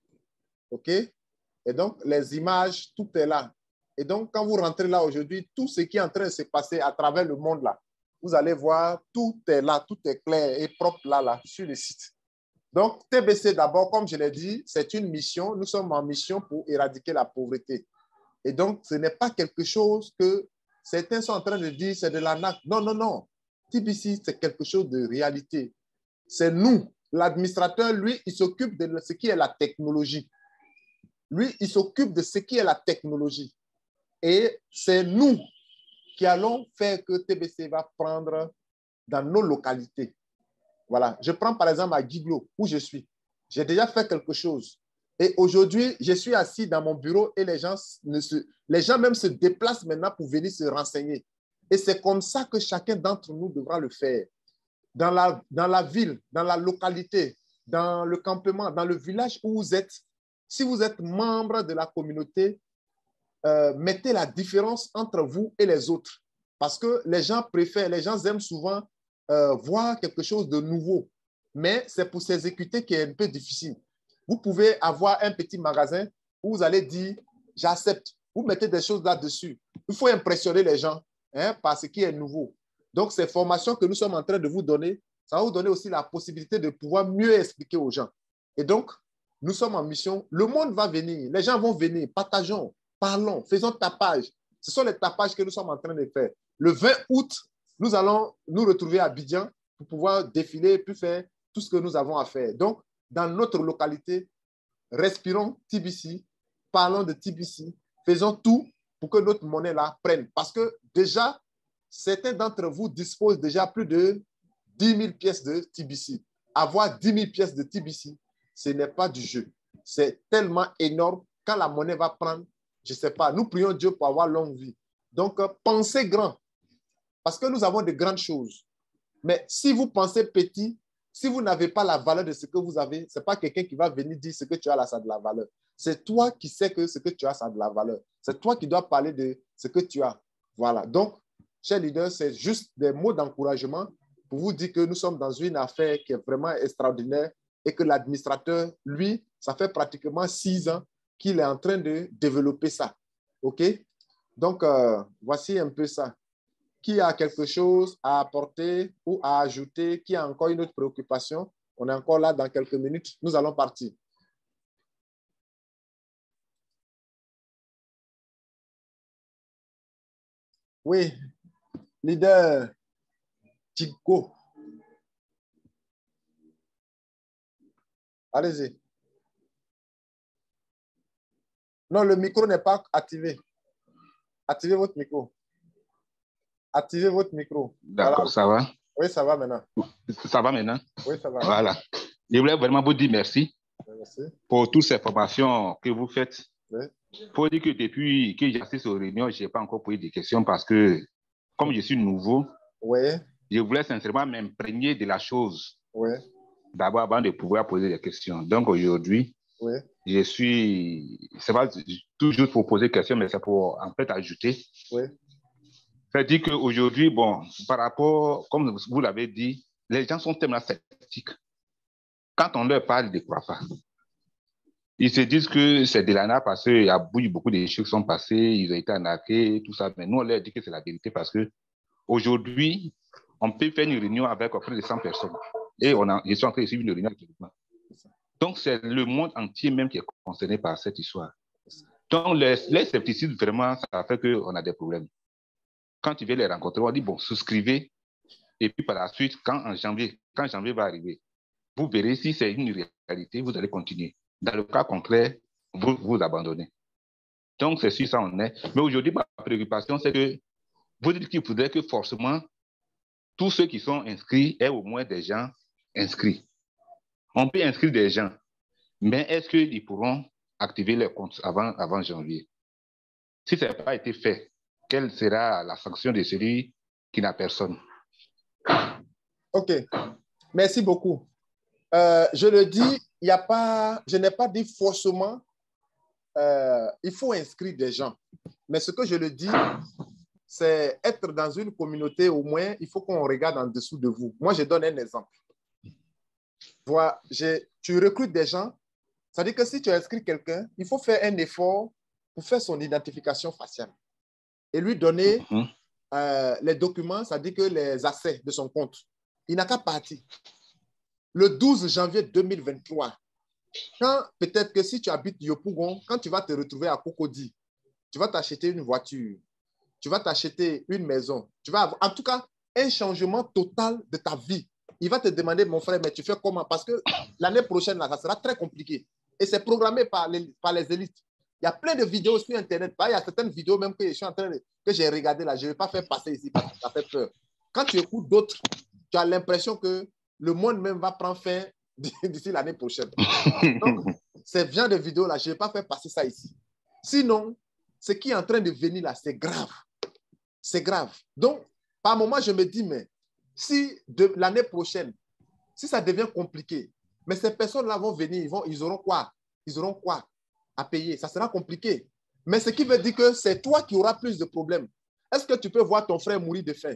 OK? Et donc, les images, tout est là. Et donc, quand vous rentrez là aujourd'hui, tout ce qui est en train de se passer à travers le monde là, vous allez voir, tout est là, tout est clair et propre là, sur le site. Donc, TBC, d'abord, comme je l'ai dit, c'est une mission. Nous sommes en mission pour éradiquer la pauvreté. Et donc, ce n'est pas quelque chose que certains sont en train de dire, c'est de l'arnaque. Non. TBC, c'est quelque chose de réalité. C'est nous. L'administrateur, lui, il s'occupe de ce qui est la technologie. Lui, il s'occupe de ce qui est la technologie. Et c'est nous qui allons faire que TBC va prendre dans nos localités. Voilà. Je prends par exemple à Guiglo, où je suis. J'ai déjà fait quelque chose. Et aujourd'hui, je suis assis dans mon bureau et les gens même se déplacent maintenant pour venir se renseigner. Et c'est comme ça que chacun d'entre nous devra le faire. Dans la ville, dans la localité, dans le campement, dans le village où vous êtes, si vous êtes membre de la communauté, mettez la différence entre vous et les autres. Parce que les gens aiment souvent voir quelque chose de nouveau. Mais c'est pour s'exécuter qui est un peu difficile. Vous pouvez avoir un petit magasin où vous allez dire, j'accepte. Vous mettez des choses là-dessus. Il faut impressionner les gens par ce qui est nouveau. Donc, ces formations que nous sommes en train de vous donner, ça va vous donner aussi la possibilité de pouvoir mieux expliquer aux gens. Et donc, nous sommes en mission. Le monde va venir. Les gens vont venir. Partageons, parlons, faisons tapage. Ce sont les tapages que nous sommes en train de faire. Le 20 août, nous allons nous retrouver à Abidjan pour pouvoir défiler puis faire tout ce que nous avons à faire. Donc, dans notre localité, respirons TBC, parlons de TBC, faisons tout pour que notre monnaie là prenne. Parce que déjà, certains d'entre vous disposent déjà plus de 10 000 pièces de TBC. Avoir 10 000 pièces de TBC, ce n'est pas du jeu. C'est tellement énorme. Quand la monnaie va prendre, je ne sais pas, nous prions Dieu pour avoir longue vie. Donc, pensez grand. Parce que nous avons de grandes choses. Mais si vous pensez petit, si vous n'avez pas la valeur de ce que vous avez, ce n'est pas quelqu'un qui va venir dire ce que tu as là, ça a de la valeur. C'est toi qui sais que ce que tu as, ça a de la valeur. C'est toi qui dois parler de ce que tu as. Voilà. Donc, chers leaders, c'est juste des mots d'encouragement pour vous dire que nous sommes dans une affaire qui est vraiment extraordinaire et que l'administrateur, lui, ça fait pratiquement 6 ans qu'il est en train de développer ça. OK? Donc, voici un peu ça. Qui a quelque chose à apporter ou à ajouter? Qui a encore une autre préoccupation? On est encore là dans quelques minutes. Nous allons partir. Oui, leader Chico. Allez-y. Non, le micro n'est pas activé. Activez votre micro. Activez votre micro. D'accord, voilà. Ça va? Oui, ça va maintenant. Ça va maintenant? Oui, ça va. Voilà. Je voulais vraiment vous dire merci, merci. Pour toutes ces formations que vous faites. Oui. Il faut dire que depuis que j'assiste aux réunions, je n'ai pas encore posé des questions parce que, comme je suis nouveau, oui. Je voulais sincèrement m'imprégner de la chose. Oui. D'abord, avant de pouvoir poser des questions. Donc, aujourd'hui, oui. Je suis... C'est pas toujours pour poser des questions, mais c'est pour, en fait, ajouter. Oui. C'est-à-dire qu'aujourd'hui, bon, par rapport, comme vous l'avez dit, les gens sont tellement sceptiques. Quand on leur parle, ils ne croient pas. Ils se disent que c'est de l'ANA parce qu'il y a beaucoup de choses qui sont passées, ils ont été arnaqués, tout ça. Mais nous, on leur dit que c'est la vérité parce qu'aujourd'hui, on peut faire une réunion avec près de 100 personnes. Et je suis en train de suivre une réunion actuellement. Donc, c'est le monde entier même qui est concerné par cette histoire. Donc, les scepticismes, vraiment, ça fait qu'on a des problèmes. Quand tu viens les rencontrer, on dit, bon, souscrivez. Et puis, par la suite, quand janvier va arriver, vous verrez si c'est une réalité, vous allez continuer. Dans le cas contraire, vous abandonnez. Donc, c'est sur ça on est. Mais aujourd'hui, ma préoccupation, c'est que vous dites qu'il faudrait que forcément, tous ceux qui sont inscrits aient au moins des gens inscrits. On peut inscrire des gens, mais est-ce qu'ils pourront activer les comptes avant janvier? Si ça n'a pas été fait, quelle sera la sanction de celui qui n'a personne? OK. Merci beaucoup. Je le dis, je n'ai pas dit forcément il faut inscrire des gens. Mais ce que je le dis, c'est être dans une communauté, au moins, il faut qu'on regarde en dessous de vous. Moi, je donne un exemple. Voilà, tu recrutes des gens, ça veut dire que si tu inscris quelqu'un, il faut faire un effort pour faire son identification faciale et lui donner les documents, ça veut dire que les accès de son compte. Il n'a qu'à partir. Le 12 janvier 2023, peut-être que si tu habites Yopougon, quand tu vas te retrouver à Cocody, tu vas t'acheter une voiture, tu vas t'acheter une maison, en tout cas, un changement total de ta vie. Il va te demander, mon frère, mais tu fais comment? Parce que l'année prochaine, là, ça sera très compliqué. Et c'est programmé par les élites. Il y a plein de vidéos sur Internet. Il y a certaines vidéos même que j'ai regardées là. Je ne vais pas faire passer ici parce que ça fait peur. Quand tu écoutes d'autres, tu as l'impression que le monde même va prendre fin d'ici l'année prochaine. Donc, ces genre de vidéos là, je ne vais pas faire passer ça ici. Sinon, ce qui est en train de venir là, c'est grave. C'est grave. Donc, par moment, je me dis, mais si l'année prochaine, si ça devient compliqué, mais ces personnes-là vont venir, ils auront quoi? Ils auront quoi à payer? Ça sera compliqué. Mais ce qui veut dire que c'est toi qui auras plus de problèmes. Est-ce que tu peux voir ton frère mourir de faim?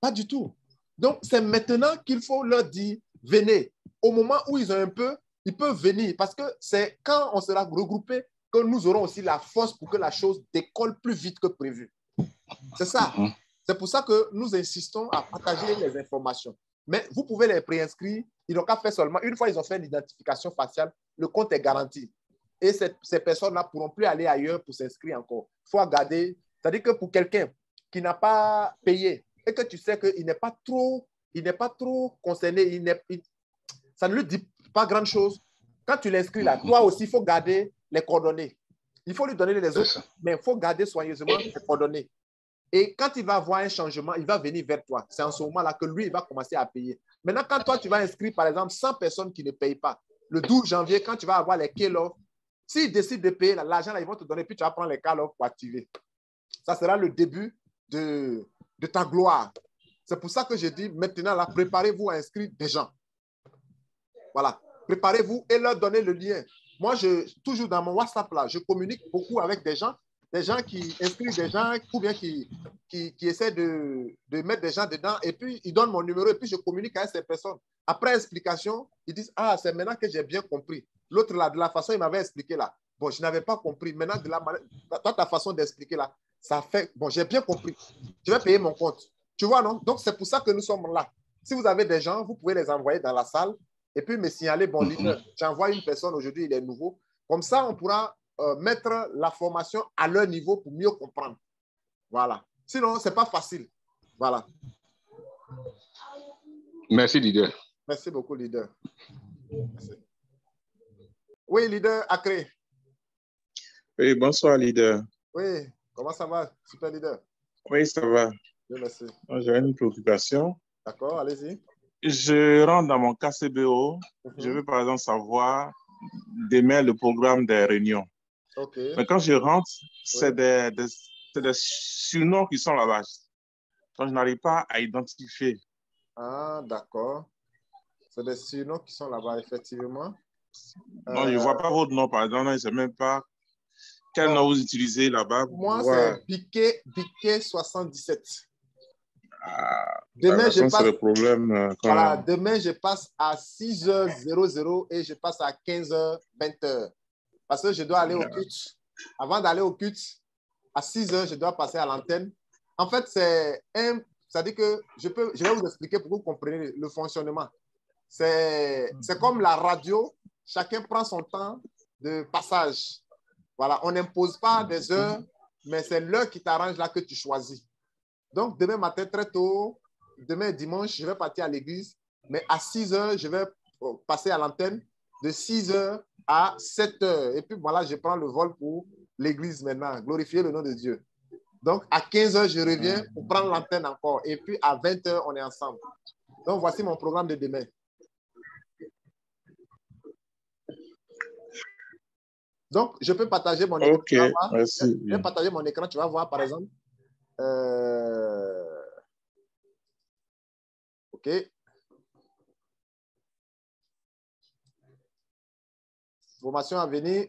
Pas du tout. Donc, c'est maintenant qu'il faut leur dire, venez. Au moment où ils ont un peu, ils peuvent venir parce que c'est quand on sera regroupés que nous aurons aussi la force pour que la chose décolle plus vite que prévu. C'est ça. C'est pour ça que nous insistons à partager les informations. Mais vous pouvez les préinscrire. Ils n'ont qu'à faire seulement. Une fois ils ont fait l'identification faciale, le compte est garanti. Et ces personnes-là ne pourront plus aller ailleurs pour s'inscrire encore. Il faut regarder. C'est-à-dire que pour quelqu'un qui n'a pas payé et que tu sais qu'il n'est pas trop concerné, ça ne lui dit pas grand-chose. Quand tu l'inscris là, toi aussi, il faut garder les coordonnées. Il faut lui donner les autres, mais il faut garder soigneusement les coordonnées. Et quand il va avoir un changement, il va venir vers toi. C'est en ce moment-là que lui, il va commencer à payer. Maintenant, quand toi, tu vas inscrire, par exemple, 100 personnes qui ne payent pas, le 12 janvier, quand tu vas avoir les call-off, s'ils décident de payer, l'argent, là, ils vont te donner, puis tu vas prendre les call-off pour activer. Ça sera le début de ta gloire. C'est pour ça que je dis, maintenant, là, préparez-vous à inscrire des gens. Voilà. Préparez-vous et leur donnez le lien. Moi, toujours dans mon WhatsApp, là, je communique beaucoup avec des gens qui inscrivent des gens ou bien qui essaient de mettre des gens dedans et puis ils donnent mon numéro et puis je communique avec ces personnes. Après explication, ils disent, ah, c'est maintenant que j'ai bien compris. L'autre, là, de la façon il m'avait expliqué là, bon, je n'avais pas compris. Maintenant, ta façon d'expliquer là, ça fait, bon, j'ai bien compris. Je vais payer mon compte. Tu vois, non? Donc, c'est pour ça que nous sommes là. Si vous avez des gens, vous pouvez les envoyer dans la salle et puis me signaler, bon, leader, j'envoie une personne aujourd'hui, il est nouveau. Comme ça, on pourra mettre la formation à leur niveau pour mieux comprendre. Voilà. Sinon, ce n'est pas facile. Voilà. Merci, leader. Merci beaucoup, leader. Merci. Oui, leader Acré. Oui, bonsoir, leader. Oui, comment ça va, super leader? Oui, ça va. Oui, merci. J'ai une préoccupation. D'accord, allez-y. Je rentre dans mon KCBO. Je veux par exemple savoir demain le programme des réunions. Okay. Mais quand je rentre, c'est des surnoms qui sont là-bas. Donc, je n'arrive pas à identifier. Ah, d'accord. C'est des surnoms qui sont là-bas, effectivement. Non, je ne vois pas votre nom, par exemple. Je ne sais même pas quel nom vous utilisez là-bas. Moi, c'est Biquet 77. Ah, demain, je passe, le problème, voilà, demain, je passe à 6h00 et je passe à 15h, 20h. Parce que je dois aller au culte. Avant d'aller au culte, à 6h, je dois passer à l'antenne. En fait, c'est-à-dire que je vais vous expliquer pour que vous compreniez le fonctionnement. C'est comme la radio. Chacun prend son temps de passage. Voilà, on n'impose pas des heures, mais c'est l'heure qui t'arrange là que tu choisis. Donc, demain matin, très tôt, demain dimanche, je vais partir à l'église, mais à 6h, je vais passer à l'antenne de 6h à 7h. Et puis voilà, je prends le vol pour l'église maintenant. Glorifier le nom de Dieu. Donc, à 15h, je reviens pour prendre l'antenne encore. Et puis, à 20h, on est ensemble. Donc, voici mon programme de demain. Donc, je peux partager mon écran. Ok, merci. Je vais partager mon écran. Tu vas voir, par exemple. OK. Formation à venir.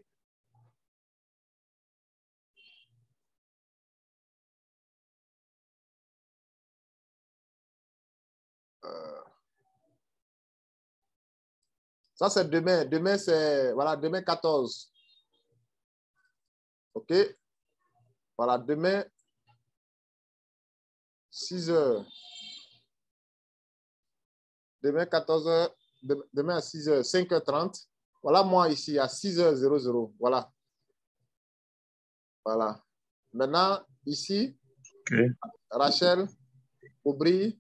Ça, c'est demain. Demain, c'est, voilà, demain 14. OK. Voilà, demain, 6h. Demain, 14h. Demain à 6h, 5h30. Voilà, moi ici, à 6h00. Voilà. Voilà. Maintenant, ici, okay. Rachel, Aubry,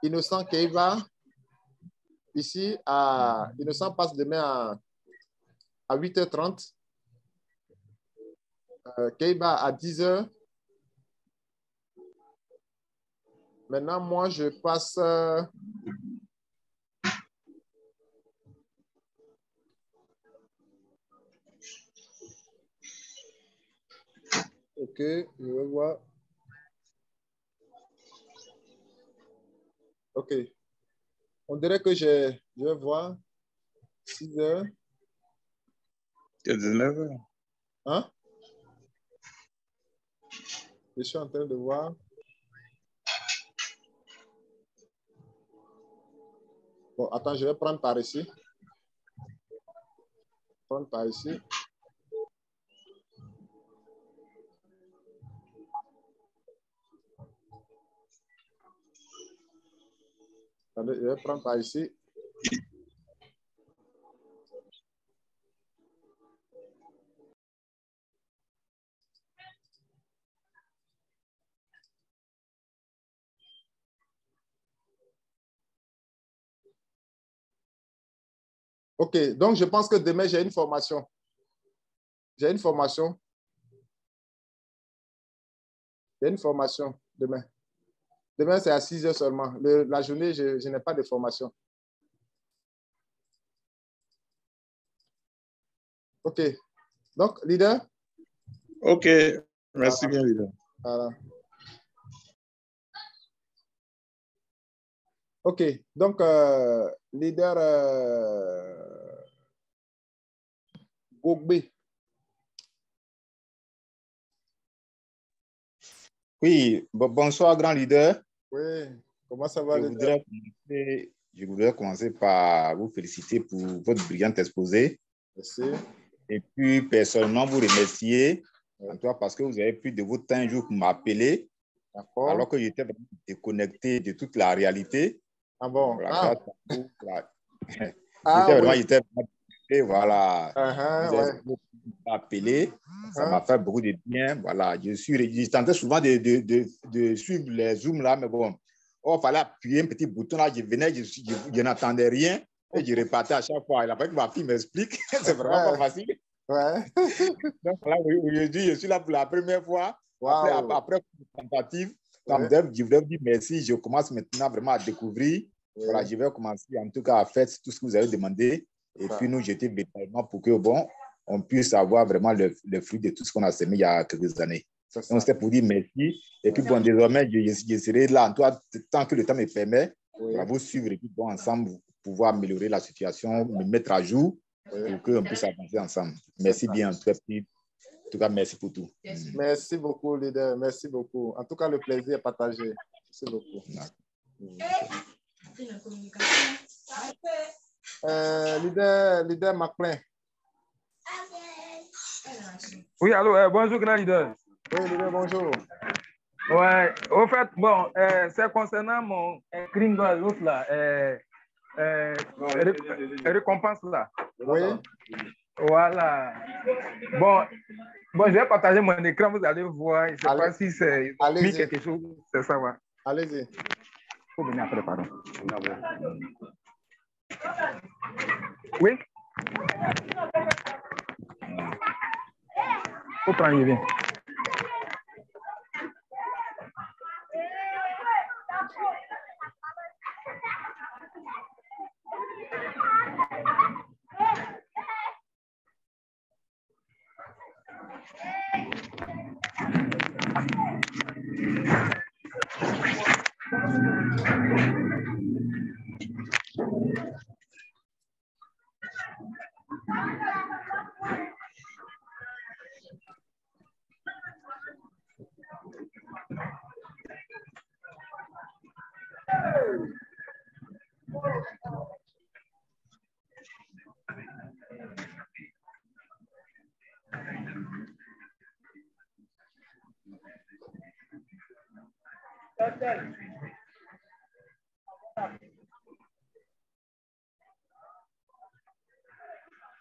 Innocent Keiva. Ici, Innocent passe demain à 8h30. Keiva à 10h. Maintenant, moi, je passe... Ok, je vais voir. Ok. On dirait que je vais voir 6 heures. C'est 19 heures. Hein? Je suis en train de voir. Bon, attends, je vais prendre par ici. Prendre par ici. Attendez, je vais prendre par ici. OK, donc je pense que demain, j'ai une formation. J'ai une formation. J'ai une formation demain. Demain, c'est à 6 heures seulement. La journée, je n'ai pas de formation. OK. Donc, leader? OK. Merci bien, leader. Voilà. OK. Donc, leader Gogbe. Oui, bonsoir, grand leader. Oui, comment ça va, Je voudrais commencer par vous féliciter pour votre brillant exposé. Merci. Et puis, personnellement, vous remercier, en toi, parce que vous avez pris de votre temps un jour pour m'appeler, alors que j'étais vraiment déconnecté de toute la réalité. Ah bon? Voilà, j'étais vraiment déconnecté, voilà. Vous avez appelé, ça m'a fait beaucoup de bien. Voilà, je tentais souvent de suivre les zooms là, mais bon, il fallait appuyer un petit bouton là, je venais, je n'entendais rien et je repartais à chaque fois. Il a fallu que ma fille m'explique, c'est vraiment pas facile. Ouais. Donc voilà, aujourd'hui, je suis là pour la première fois. Wow. Après tentative, je voudrais vous dire merci. Je commence maintenant vraiment à découvrir. Voilà, je vais commencer en tout cas à faire tout ce que vous avez demandé. Et puis nous jeter véritablement pour que, bon, on puisse avoir vraiment le fruit de tout ce qu'on a semé il y a quelques années. Donc, c'était pour dire merci. Et puis, bon, désormais, je serai là en toi, tant que le temps me permet, pour vous suivre et puis, bon, ensemble, pouvoir améliorer la situation, me mettre à jour pour qu'on puisse avancer ensemble. Merci bien. En tout cas, merci pour tout. Merci beaucoup, leader. Merci beaucoup. En tout cas, le plaisir est partagé. Merci beaucoup. Leader McLean. Oui, allô, bonjour, grand leader. Oui, leader, bonjour. Ouais, au fait, bon, c'est concernant mon Kringle, l'autre là, récompense là. Oui. Voilà. Bon, je vais partager mon écran, vous allez voir. Je ne sais pas si c'est mis quelque chose, c'est ça, ouais. Allez-y. Il faut venir après, pardon. Oui. Faut prendre, il vient.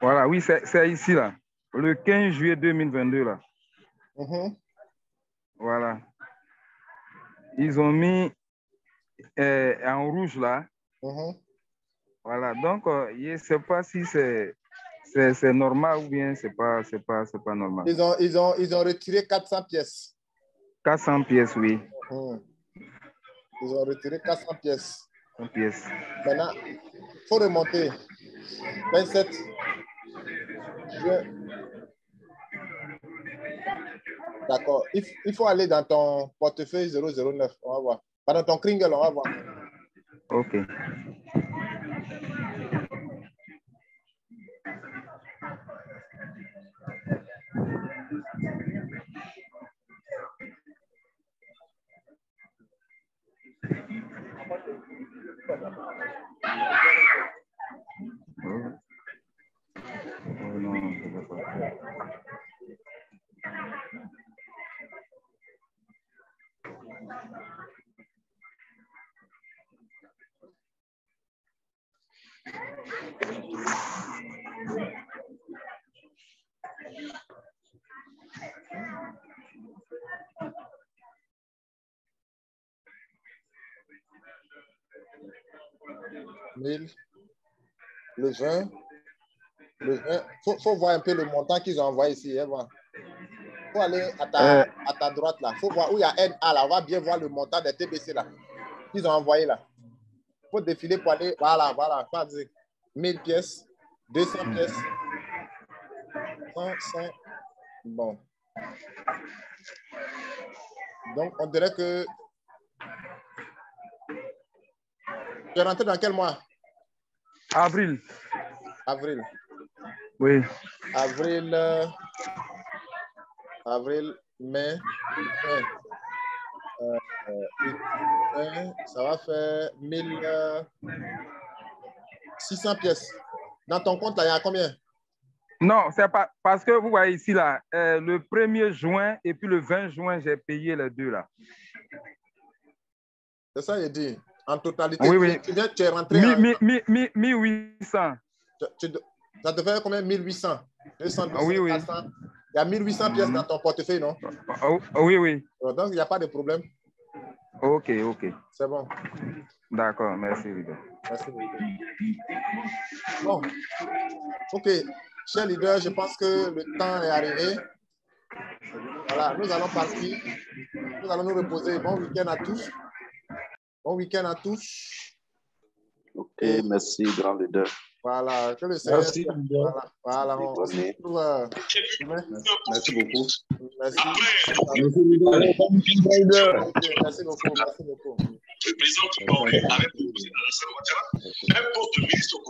Voilà, oui, c'est ici, là. Le 15 juillet 2022, là. Voilà. Ils ont mis en rouge là. Voilà, donc je ne sais pas si c'est normal ou bien c'est pas normal. Ils ont retiré 400 pièces. 400 pièces, oui. Ils ont retiré 400 pièces. 100 pièces. Maintenant, il faut remonter. 27 juin. D'accord. Il faut aller dans ton portefeuille 009. On va voir. Pas dans ton Kringle, on va voir. OK. Le 20. Faut voir un peu le montant qu'ils ont envoyé ici. Il faut aller à ta droite là. Il faut voir où il y a NA là. On va bien voir le montant des TBC là. Qu'ils ont envoyé là. Il faut défiler pour aller. Voilà. 1000 pièces, 200 pièces. 100. Bon. Donc, on dirait que. Tu es rentré dans quel mois? Avril. Oui. Avril, mai. Ça va faire 1600 pièces. Dans ton compte, là, il y a combien? Non, c'est pas parce que vous voyez ici, là, le 1er juin et puis le 20 juin, j'ai payé les deux, là. C'est ça, il dit. En totalité, oui. Tu es rentré 1800. Ça te fait combien? 1800. 200, 200, oui. 400. Il y a 1800 pièces dans ton portefeuille, non? Oui. Donc, il n'y a pas de problème. OK. C'est bon. D'accord, merci, leader. Merci beaucoup. Bon. OK. Cher leader, je pense que le temps est arrivé. Voilà, nous allons partir. Nous allons nous reposer. Bon week-end à tous. OK, merci, grand leader. Voilà, que le Seigneur. Merci. Voilà. Merci beaucoup. Merci. Merci beaucoup. Le président du Parlement avait proposé dans la salle, un poste de ministre au